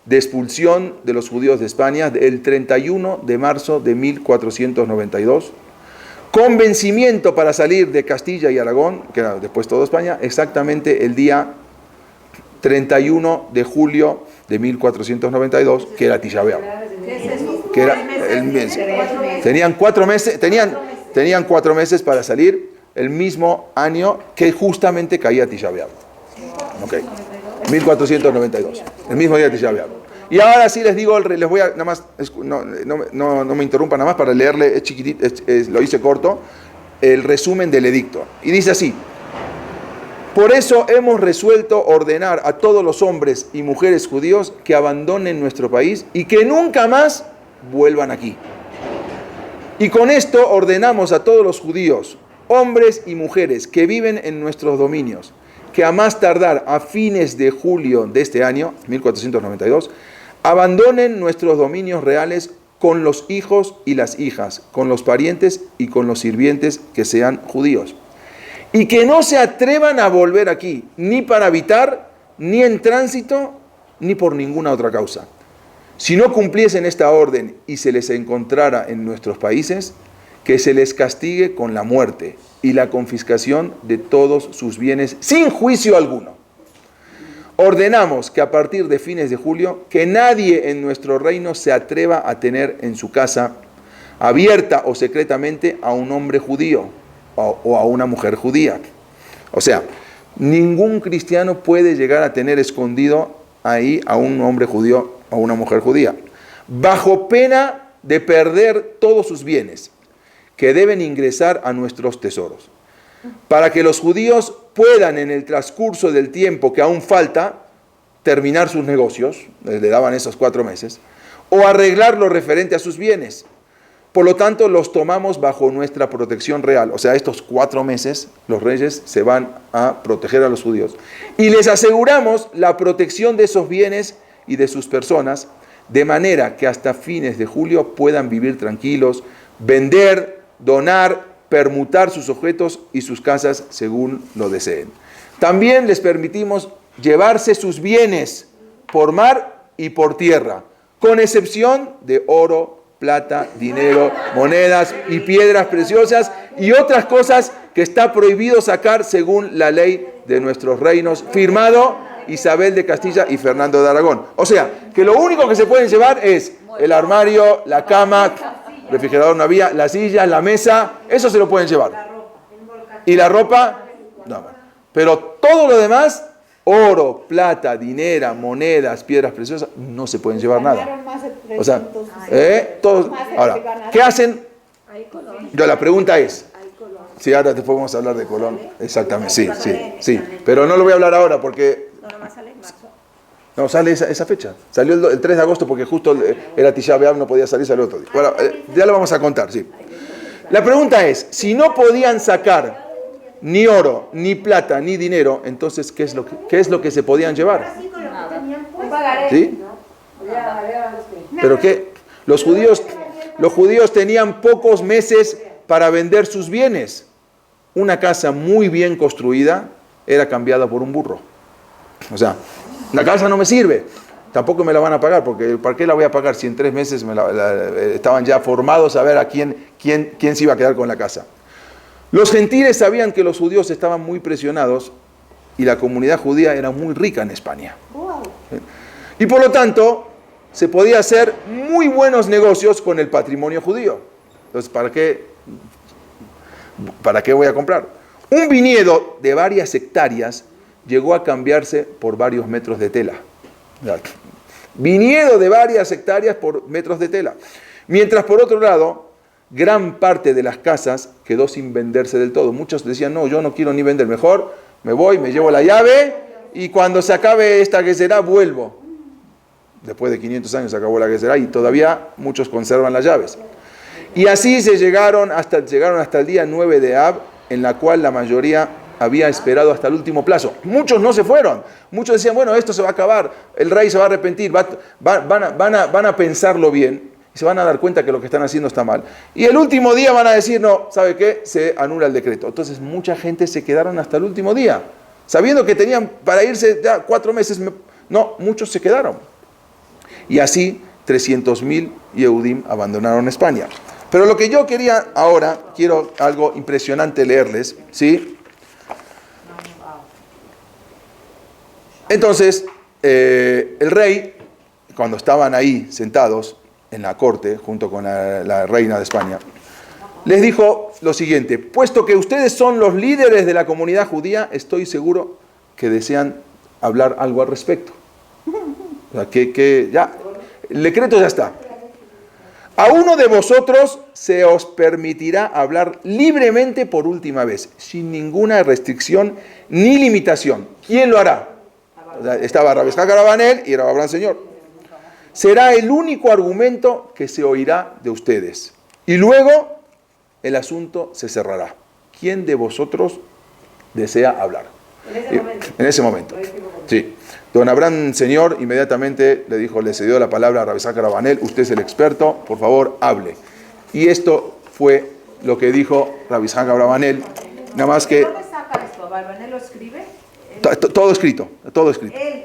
[SPEAKER 1] de expulsión de los judíos de España del 31 de marzo de 1492, con vencimiento para salir de Castilla y Aragón, que era después toda España, exactamente el día 31 de julio de 1492, que era Tisha B'Av. Que era el mes. Tenían 4 meses para salir el mismo año que justamente caía Tisha B'Av. Okay. 1492, el mismo día de Tisha B'Av. Y ahora sí les digo, les voy a, nada más, no me interrumpan, nada más para leerle, es chiquitito, lo hice corto, el resumen del edicto. Y dice así: por eso hemos resuelto ordenar a todos los hombres y mujeres judíos que abandonen nuestro país y que nunca más vuelvan aquí. Y con esto ordenamos a todos los judíos, hombres y mujeres que viven en nuestros dominios, que a más tardar a fines de julio de este año, 1492, abandonen nuestros dominios reales con los hijos y las hijas, con los parientes y con los sirvientes que sean judíos. Y que no se atrevan a volver aquí, ni para habitar, ni en tránsito, ni por ninguna otra causa. Si no cumpliesen esta orden y se les encontrara en nuestros países, que se les castigue con la muerte y la confiscación de todos sus bienes sin juicio alguno. Ordenamos que a partir de fines de julio, que nadie en nuestro reino se atreva a tener en su casa, abierta o secretamente, a un hombre judío o a una mujer judía. O sea, ningún cristiano puede llegar a tener escondido ahí a un hombre judío o a una mujer judía, bajo pena de perder todos sus bienes, que deben ingresar a nuestros tesoros, para que los judíos puedan en el transcurso del tiempo que aún falta terminar sus negocios, le daban esos 4 meses, o arreglar lo referente a sus bienes. Por lo tanto, los tomamos bajo nuestra protección real. O sea, estos 4 meses los reyes se van a proteger a los judíos. Y les aseguramos la protección de esos bienes y de sus personas, de manera que hasta fines de julio puedan vivir tranquilos, vender, donar, permutar sus objetos y sus casas según lo deseen. También les permitimos llevarse sus bienes por mar y por tierra, con excepción de oro, plata, dinero, monedas y piedras preciosas y otras cosas que está prohibido sacar según la ley de nuestros reinos, firmado Isabel de Castilla y Fernando de Aragón. O sea, que lo único que se pueden llevar es el armario, la cama, refrigerador no había, las sillas, la mesa, eso se lo pueden llevar. Y la ropa, no. Pero todo lo demás, oro, plata, dinero, monedas, piedras preciosas, no se pueden llevar nada. O sea, todos. Ahora, ¿qué hacen? Yo, la pregunta es, si ahora después vamos a hablar de Colón, exactamente, sí, pero no lo voy a hablar ahora porque no sale esa fecha, salió el 3 de agosto porque justo era Tisha B'Av, no podía salir, salió otro día. Bueno, ya lo vamos a contar, sí. La pregunta es, si no podían sacar ni oro, ni plata, ni dinero, entonces ¿qué es lo que se podían llevar? ¿Sí? ¿Pero qué? Los judíos tenían pocos meses para vender sus bienes. Una casa muy bien construida era cambiada por un burro. O sea, la casa no me sirve, tampoco me la van a pagar, porque ¿para qué la voy a pagar si en 3 meses estaban ya formados a ver a quién se iba a quedar con la casa? Los gentiles sabían que los judíos estaban muy presionados y la comunidad judía era muy rica en España. Y por lo tanto, se podía hacer muy buenos negocios con el patrimonio judío. Entonces, ¿para qué voy a comprar? Un viñedo de varias hectáreas llegó a cambiarse por varios metros de tela. Viñedo de varias hectáreas por metros de tela. Mientras por otro lado, gran parte de las casas quedó sin venderse del todo. Muchos decían, no, yo no quiero ni vender, mejor me voy, me llevo la llave y cuando se acabe esta Gezerá vuelvo. Después de 500 años se acabó la Gezerá y todavía muchos conservan las llaves. Y así llegaron hasta el día 9 de Ab, en la cual la mayoría había esperado hasta el último plazo. Muchos no se fueron. Muchos decían, bueno, esto se va a acabar, el rey se va a arrepentir, van a pensarlo bien y se van a dar cuenta que lo que están haciendo está mal. Y el último día van a decir, no, ¿sabe qué? Se anula el decreto. Entonces mucha gente se quedaron hasta el último día, sabiendo que tenían para irse ya 4 meses. No, muchos se quedaron. Y así 300.000 Yehudim abandonaron España. Pero lo que yo quería ahora, quiero algo impresionante leerles, ¿sí? Entonces, el rey, cuando estaban ahí sentados en la corte, junto con la reina de España, les dijo lo siguiente: puesto que ustedes son los líderes de la comunidad judía, estoy seguro que desean hablar algo al respecto. O sea, que ya, el decreto ya está. A uno de vosotros se os permitirá hablar libremente por última vez, sin ninguna restricción ni limitación. ¿Quién lo hará? O sea, estaba Rabbi Yitzhak Abravanel y Rabbi Abraham Señor. Será el único argumento que se oirá de ustedes. Y luego el asunto se cerrará. ¿Quién de vosotros desea hablar? En ese momento. Sí. Don Abraham Señor inmediatamente le cedió la palabra a Rabbi Yitzhak Abravanel. Usted es el experto, por favor, hable. Y esto fue lo que dijo Rabbi Yitzhak Abravanel. Nada más que...
[SPEAKER 2] ¿Dónde saca esto? ¿Abravanel lo escribe?
[SPEAKER 1] Todo escrito.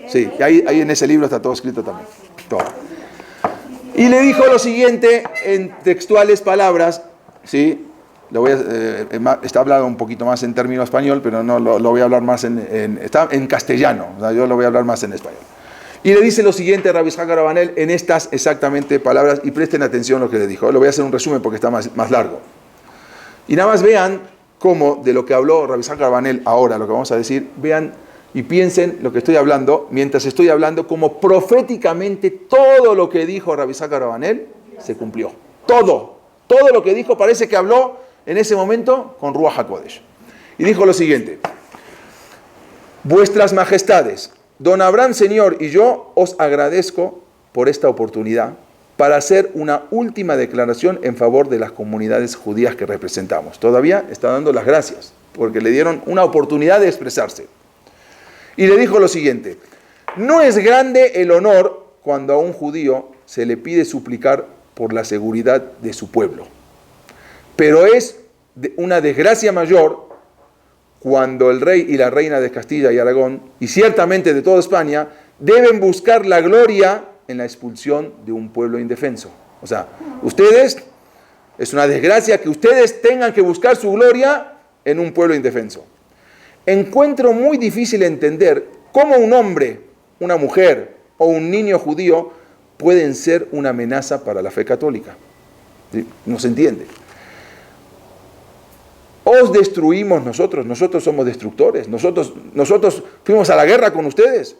[SPEAKER 1] Sí, y ahí en ese libro está todo escrito también. Todo. Y le dijo lo siguiente en textuales palabras, ¿sí? Está hablado un poquito más en término español, pero no lo voy a hablar más está en castellano, o sea, yo lo voy a hablar más en español. Y le dice lo siguiente a Rabbi Yitzhak Abravanel en estas exactamente palabras, y presten atención a lo que le dijo. Lo voy a hacer un resumen porque está más largo. Y nada más vean cómo de lo que habló Rabbi Yitzhak Abravanel ahora, lo que vamos a decir, vean y piensen lo que estoy hablando, mientras estoy hablando, como proféticamente todo lo que dijo Rabbi Yitzhak Abravanel se cumplió. Todo lo que dijo parece que habló en ese momento con Ruach HaKodesh. Y dijo lo siguiente: vuestras majestades, don Abraham Señor y yo os agradezco por esta oportunidad para hacer una última declaración en favor de las comunidades judías que representamos. Todavía está dando las gracias porque le dieron una oportunidad de expresarse. Y le dijo lo siguiente: no es grande el honor cuando a un judío se le pide suplicar por la seguridad de su pueblo, pero es una desgracia mayor cuando el rey y la reina de Castilla y Aragón, y ciertamente de toda España, deben buscar la gloria en la expulsión de un pueblo indefenso. O sea, ustedes, es una desgracia que ustedes tengan que buscar su gloria en un pueblo indefenso. Encuentro muy difícil entender cómo un hombre, una mujer o un niño judío pueden ser una amenaza para la fe católica. ¿Sí? No se entiende. Os destruimos nosotros somos destructores, nosotros fuimos a la guerra con ustedes.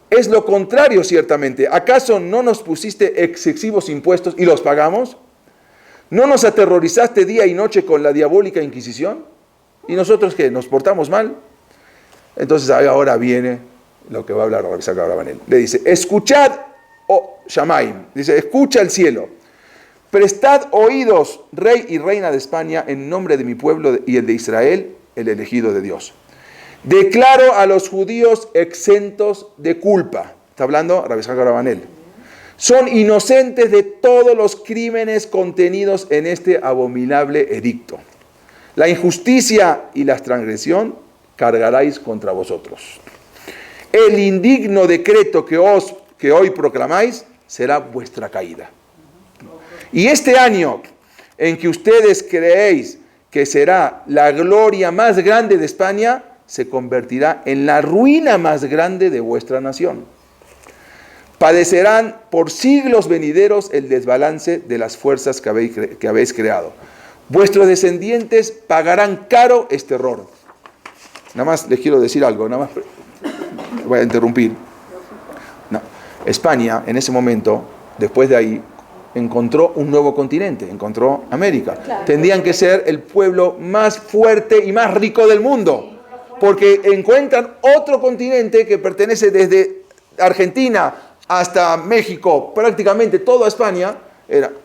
[SPEAKER 1] Es lo contrario, ciertamente. ¿Acaso no nos pusiste excesivos impuestos y los pagamos? ¿No nos aterrorizaste día y noche con la diabólica Inquisición? ¿Y nosotros qué? ¿Nos portamos mal? Entonces ahora viene lo que va a hablar Rabbi Isaac Abravanel. Le dice, escuchad, oh Shamaim, dice, escucha el cielo. Prestad oídos, rey y reina de España, en nombre de mi pueblo y el de Israel, el elegido de Dios. Declaro a los judíos exentos de culpa. Está hablando Rabbi Isaac Abravanel. Son inocentes de todos los crímenes contenidos en este abominable edicto. La injusticia y la transgresión cargaréis contra vosotros. El indigno decreto que hoy proclamáis será vuestra caída. Y este año en que ustedes creéis que será la gloria más grande de España, se convertirá en la ruina más grande de vuestra nación. Padecerán por siglos venideros el desbalance de las fuerzas que habéis creado. Vuestros descendientes pagarán caro este error. Nada más les quiero decir algo, nada más voy a interrumpir. No. España, en ese momento, después de ahí, encontró un nuevo continente, encontró América. Claro. Tendrían que ser el pueblo más fuerte y más rico del mundo, porque encuentran otro continente que pertenece desde Argentina hasta México, prácticamente toda España.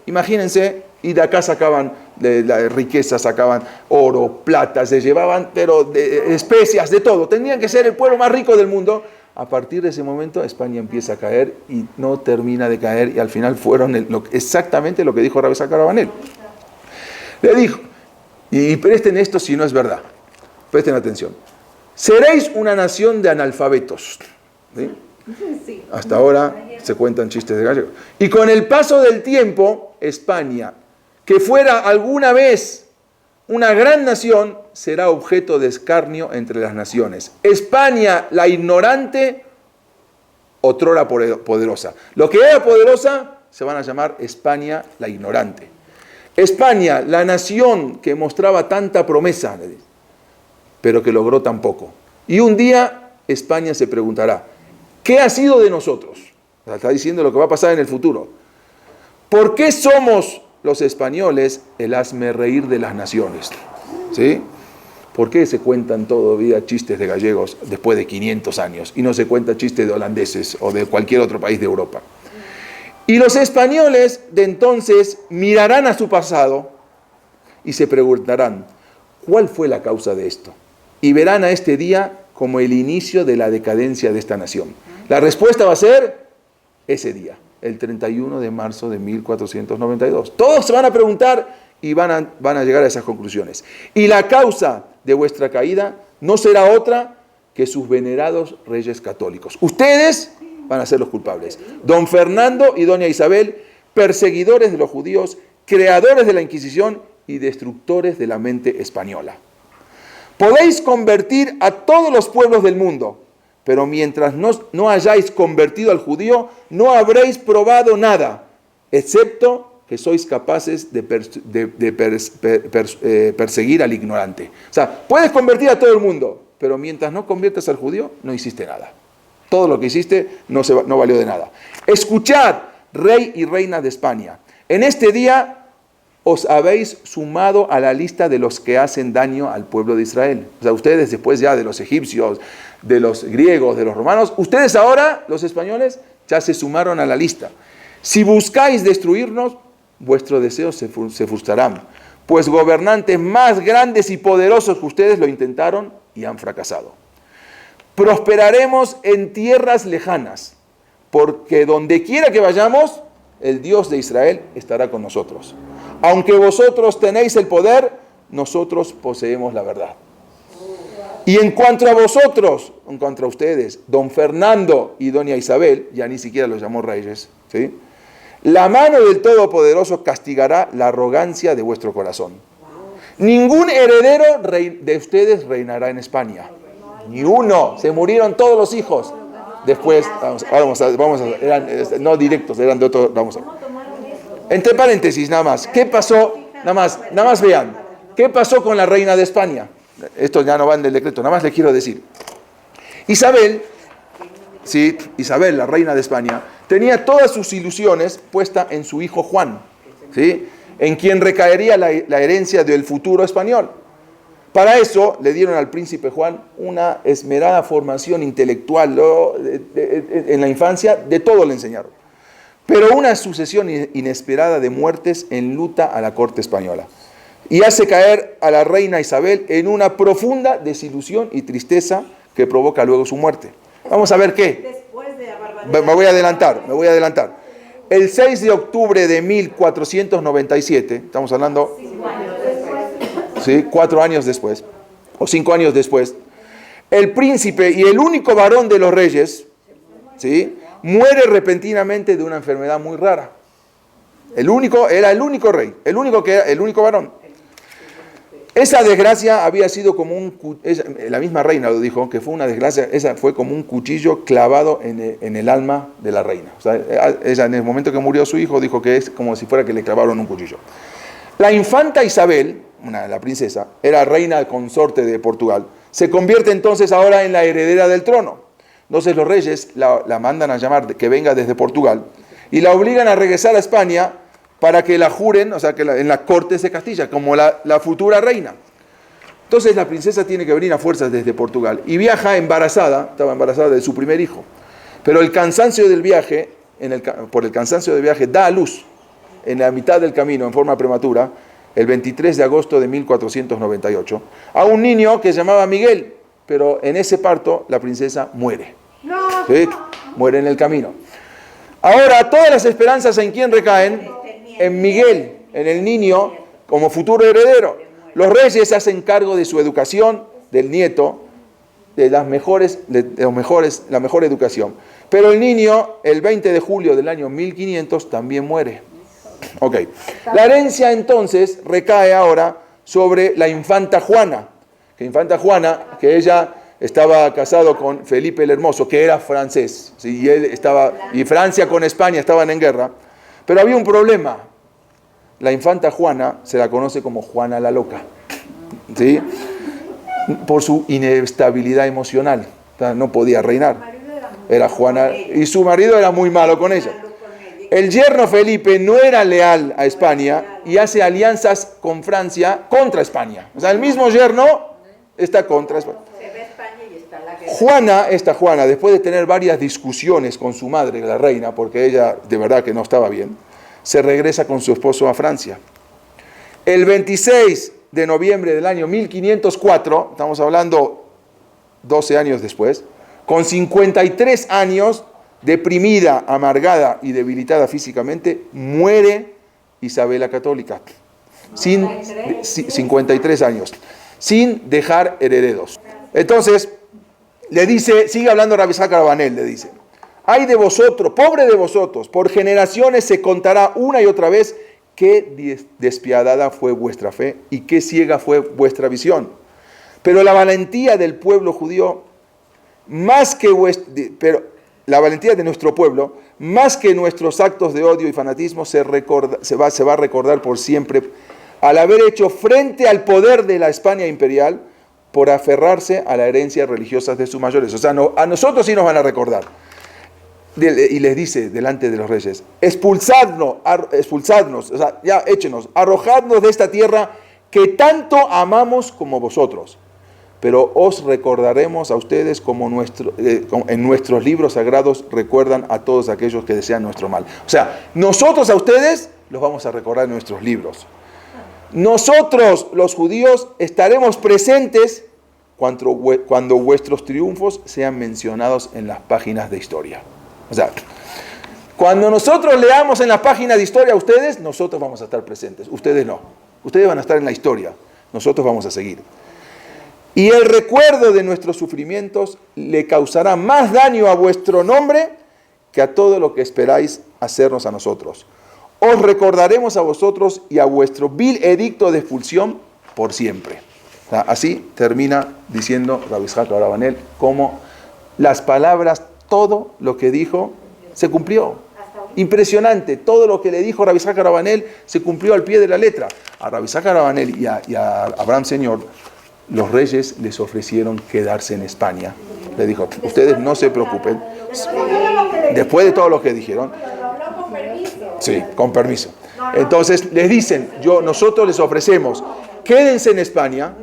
[SPEAKER 1] Imagínense, y de acá sacaban de la riqueza, sacaban oro, plata, se llevaban, pero de especias, de todo. Tendrían que ser el pueblo más rico del mundo. A partir de ese momento, España empieza a caer y no termina de caer, y al final fueron exactamente lo que dijo Rabbi Isaac Abravanel. Le dijo, y presten esto si no es verdad, presten atención. Seréis una nación de analfabetos. ¿Sí? Sí. Hasta ahora se cuentan chistes de gallegos. Y con el paso del tiempo, España, que fuera alguna vez una gran nación, será objeto de escarnio entre las naciones. España, la ignorante, otrora poderosa. Lo que era poderosa, se van a llamar España, la ignorante. España, la nación que mostraba tanta promesa, pero que logró tan poco. Y un día, España se preguntará, ¿qué ha sido de nosotros? Está diciendo lo que va a pasar en el futuro. ¿Por qué somos los españoles el hazmerreír de las naciones? ¿Sí? ¿Por qué se cuentan todavía chistes de gallegos después de 500 años y no se cuentan chistes de holandeses o de cualquier otro país de Europa? Y los españoles de entonces mirarán a su pasado y se preguntarán, ¿cuál fue la causa de esto? Y verán a este día como el inicio de la decadencia de esta nación. La respuesta va a ser ese día, el 31 de marzo de 1492. Todos se van a preguntar y van a llegar a esas conclusiones. Y la causa de vuestra caída no será otra que sus venerados reyes católicos. Ustedes van a ser los culpables. Don Fernando y doña Isabel, perseguidores de los judíos, creadores de la Inquisición y destructores de la mente española. Podéis convertir a todos los pueblos del mundo, pero mientras no hayáis convertido al judío, no habréis probado nada, excepto que sois capaces de perseguir al ignorante. O sea, puedes convertir a todo el mundo, pero mientras no conviertas al judío, no hiciste nada. Todo lo que hiciste no valió de nada. Escuchad, rey y reina de España. En este día os habéis sumado a la lista de los que hacen daño al pueblo de Israel. O sea, ustedes después ya de los egipcios, de los griegos, de los romanos, ustedes ahora, los españoles, ya se sumaron a la lista. Si buscáis destruirnos, vuestros deseos se frustrarán, pues gobernantes más grandes y poderosos que ustedes lo intentaron y han fracasado. Prosperaremos en tierras lejanas, porque donde quiera que vayamos, el Dios de Israel estará con nosotros. Aunque vosotros tenéis el poder, nosotros poseemos la verdad. Y en cuanto a vosotros, en cuanto a ustedes, don Fernando y doña Isabel, ya ni siquiera los llamó reyes, ¿sí? La mano del Todopoderoso castigará la arrogancia de vuestro corazón. Ningún heredero de ustedes reinará en España. Ni uno. Se murieron todos los hijos. Después, eran no directos, eran de otro. Vamos a ver. Entre paréntesis, nada más. ¿Qué pasó? Nada más vean. ¿Qué pasó con la reina de España? Esto ya no va en el decreto, nada más les quiero decir. Isabel, sí, Isabel, la reina de España, tenía todas sus ilusiones puestas en su hijo Juan, ¿sí? En quien recaería la herencia del futuro español. Para eso le dieron al príncipe Juan una esmerada formación intelectual en la infancia, de todo le enseñaron. Pero una sucesión inesperada de muertes enluta a la corte española y hace caer a la reina Isabel en una profunda desilusión y tristeza que provoca luego su muerte. Vamos a ver qué. Me voy a adelantar. El 6 de octubre de 1497, estamos hablando, ¿sí? 4 años después, o 5 años después, el príncipe y el único varón de los reyes, ¿sí?, muere repentinamente de una enfermedad muy rara. Era el único rey, el único varón. Esa desgracia había sido como la misma reina lo dijo, que fue una desgracia, esa fue como un cuchillo clavado en el alma de la reina. O sea, ella en el momento que murió su hijo dijo que es como si fuera que le clavaron un cuchillo. La infanta Isabel, la princesa, era reina consorte de Portugal, se convierte entonces ahora en la heredera del trono. Entonces los reyes la mandan a llamar, que venga desde Portugal, y la obligan a regresar a España para que la juren, o sea, que en la cortes de Castilla, como la futura reina. Entonces la princesa tiene que venir a fuerzas desde Portugal y viaja embarazada, estaba embarazada de su primer hijo. Pero el cansancio del viaje, por el cansancio del viaje, da a luz en la mitad del camino, en forma prematura, el 23 de agosto de 1498, a un niño que se llamaba Miguel, pero en ese parto la princesa muere. ¿Sí? Muere en el camino. Ahora todas las esperanzas ¿en quién recaen? En Miguel, en el niño, como futuro heredero. Los reyes se hacen cargo de su educación, del nieto, de la mejor educación. Pero el niño, el 20 de julio del año 1500, también muere. Ok. La herencia entonces recae ahora sobre la infanta Juana. Que ella estaba casado con Felipe el Hermoso, que era francés. ¿Sí? Y Francia con España estaban en guerra. Pero había un problema. La infanta Juana se la conoce como Juana la Loca, ¿sí?, por su inestabilidad emocional. O sea, no podía reinar. Era Juana, y su marido era muy malo con ella. El yerno Felipe no era leal a España y hace alianzas con Francia contra España. O sea, el mismo yerno está contra España. Juana, después de tener varias discusiones con su madre, la reina, porque ella de verdad que no estaba bien, se regresa con su esposo a Francia. El 26 de noviembre del año 1504, estamos hablando 12 años después, con 53 años, deprimida, amargada y debilitada físicamente, muere Isabel la Católica. 53 años, sin dejar herederos. Entonces, le dice, sigue hablando Rabbi Isaac Abravanel, le dice: ay de vosotros, pobre de vosotros, por generaciones se contará una y otra vez qué despiadada fue vuestra fe y qué ciega fue vuestra visión. Pero la valentía del pueblo judío, la valentía de nuestro pueblo, más que nuestros actos de odio y fanatismo, se va a recordar por siempre al haber hecho frente al poder de la España imperial por aferrarse a la herencia religiosa de sus mayores. O sea, a nosotros sí nos van a recordar. Y les dice delante de los reyes: expulsadnos, o sea, ya échenos, arrojadnos de esta tierra que tanto amamos como vosotros. Pero os recordaremos a ustedes como en nuestros libros sagrados recuerdan a todos aquellos que desean nuestro mal. O sea, nosotros a ustedes los vamos a recordar en nuestros libros. Nosotros, los judíos, estaremos presentes cuando vuestros triunfos sean mencionados en las páginas de historia. O sea, cuando nosotros leamos en las páginas de historia a ustedes, nosotros vamos a estar presentes. Ustedes no. Ustedes van a estar en la historia. Nosotros vamos a seguir. Y el recuerdo de nuestros sufrimientos le causará más daño a vuestro nombre que a todo lo que esperáis hacernos a nosotros. Os recordaremos a vosotros y a vuestro vil edicto de expulsión por siempre. O sea, así termina diciendo Rabbi Yitzhak Abravanel, como las palabras, todo lo que dijo, se cumplió. Impresionante, todo lo que le dijo Rabbi Yitzhak Abravanel se cumplió al pie de la letra. A Rabbi Yitzhak Abravanel y a Abraham Señor, los reyes les ofrecieron quedarse en España. Le dijo, ustedes no se preocupen. Después de todo lo que dijeron. Sí, con permiso. Entonces les dicen, nosotros les ofrecemos, quédense en España,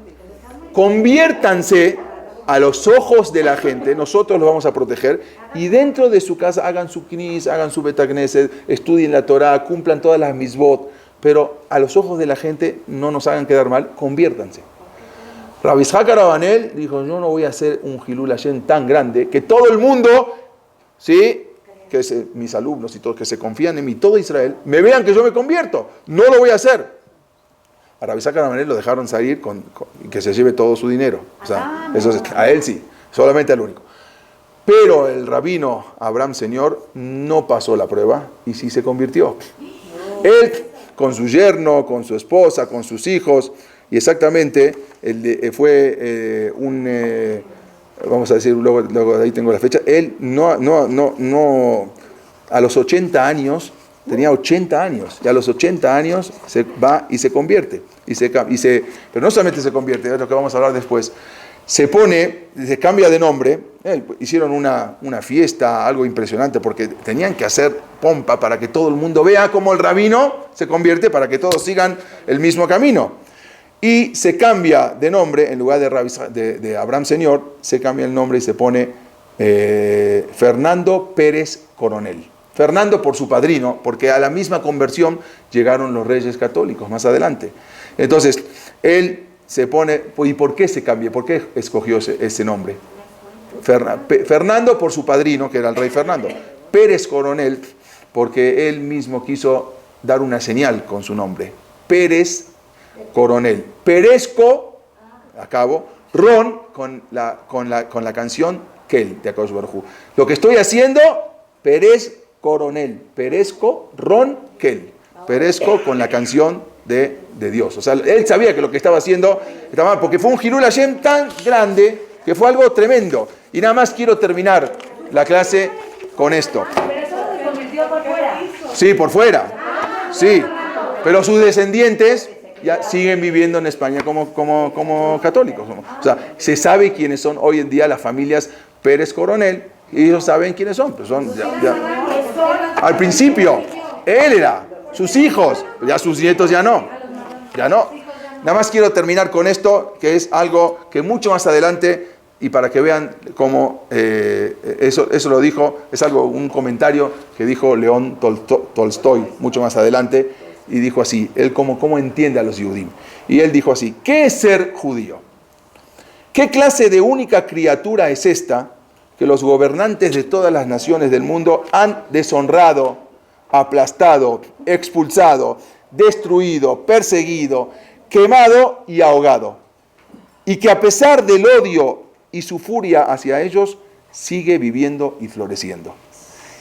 [SPEAKER 1] conviértanse a los ojos de la gente, nosotros los vamos a proteger, y dentro de su casa hagan su knis, hagan su betagneset, estudien la Torah, cumplan todas las misbot, pero a los ojos de la gente no nos hagan quedar mal, conviértanse. Rabbi Yitzhak Abravanel dijo, yo no voy a hacer un Hilul Hashem tan grande que todo el mundo, ¿sí?, mis alumnos y todos que se confían en mí, todo Israel, me vean que yo me convierto. No lo voy a hacer. A Rabbi Yitzhak Abravanel lo dejaron salir con que se lleve todo su dinero. O sea, eso es, a él sí, solamente al único. Pero el rabino Abraham Señor no pasó la prueba y sí se convirtió. Él, con su yerno, con su esposa, con sus hijos, y exactamente fue vamos a decir, luego de ahí tengo la fecha, él no, a los 80 años, tenía 80 años, y a los 80 años se va y se convierte. Pero no solamente se convierte, es lo que vamos a hablar después, se cambia de nombre, hicieron una fiesta, algo impresionante, porque tenían que hacer pompa para que todo el mundo vea cómo el rabino se convierte, para que todos sigan el mismo camino. Y se cambia de nombre, en lugar de Abraham Señor, se cambia el nombre y se pone Fernando Pérez Coronel. Fernando por su padrino, porque a la misma conversión llegaron los reyes católicos más adelante. Entonces, él se pone, ¿y por qué se cambia? ¿Por qué escogió ese nombre? Fernando por su padrino, que era el rey Fernando. Pérez Coronel, porque él mismo quiso dar una señal con su nombre. Pérez Coronel. Perezco, acabo, Ron con la canción Kel de Akadosh Baruj Hu. Lo que estoy haciendo, Pérez Coronel. Perezco, Ron, Kel. Perezco con la canción de Dios. O sea, él sabía que lo que estaba haciendo estaba mal, porque fue un Hilul Hashem tan grande que fue algo tremendo. Y nada más quiero terminar la clase con esto.
[SPEAKER 3] Pero eso se convirtió por fuera.
[SPEAKER 1] Sí, por fuera. Sí. Pero sus descendientes ya siguen viviendo en España como católicos. O sea, se sabe quiénes son hoy en día las familias Pérez Coronel, y ellos saben quiénes son. Pues son al principio, él era, sus hijos, ya sus nietos ya no. Nada más quiero terminar con esto, que es algo que mucho más adelante, y para que vean cómo eso lo dijo, es un comentario que dijo León Tolstoy mucho más adelante, y dijo así, él cómo entiende a los Yudim. Y él dijo así, ¿qué es ser judío? ¿Qué clase de única criatura es esta que los gobernantes de todas las naciones del mundo han deshonrado, aplastado, expulsado, destruido, perseguido, quemado y ahogado? Y que a pesar del odio y su furia hacia ellos, sigue viviendo y floreciendo.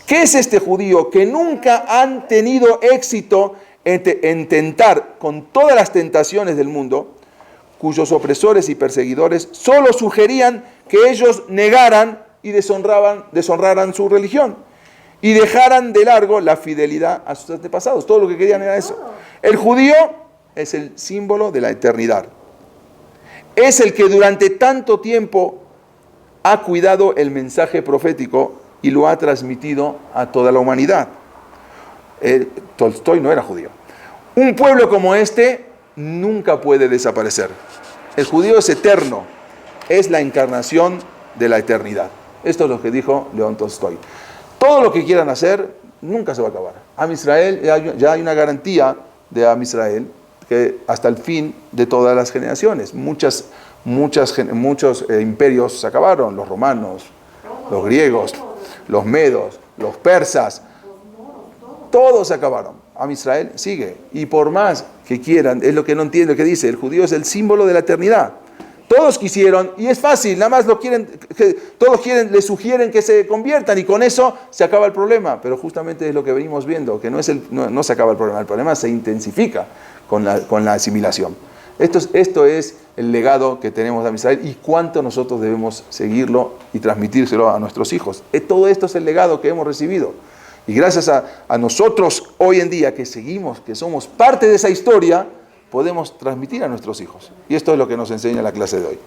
[SPEAKER 1] ¿Qué es este judío que nunca han tenido éxito en tentar con todas las tentaciones del mundo, cuyos opresores y perseguidores solo sugerían que ellos negaran y deshonraran su religión y dejaran de largo la fidelidad a sus antepasados? Todo lo que querían era eso. El judío es el símbolo de la eternidad. Es el que durante tanto tiempo ha cuidado el mensaje profético y lo ha transmitido a toda la humanidad. Tolstoy no era judío. Un pueblo como este nunca puede desaparecer. El judío es eterno, es la encarnación de la eternidad. Esto es lo que dijo León Tolstoy. Todo lo que quieran hacer nunca se va a acabar. Am Israel, ya hay una garantía de Am Israel que hasta el fin de todas las generaciones. Muchos imperios se acabaron, los romanos, los griegos, los medos, los persas, todos se acabaron. Am Israel sigue. Y por más que quieran, es lo que no entiendo que dice, el judío es el símbolo de la eternidad. Todos quisieron, y es fácil, nada más todos les sugieren que se conviertan, y con eso se acaba el problema. Pero justamente es lo que venimos viendo, que no se acaba el problema se intensifica con la asimilación. Esto es el legado que tenemos de Israel y cuánto nosotros debemos seguirlo y transmitírselo a nuestros hijos. Todo esto es el legado que hemos recibido. Y gracias a nosotros hoy en día que seguimos, que somos parte de esa historia, podemos transmitir a nuestros hijos. Y esto es lo que nos enseña la clase de hoy.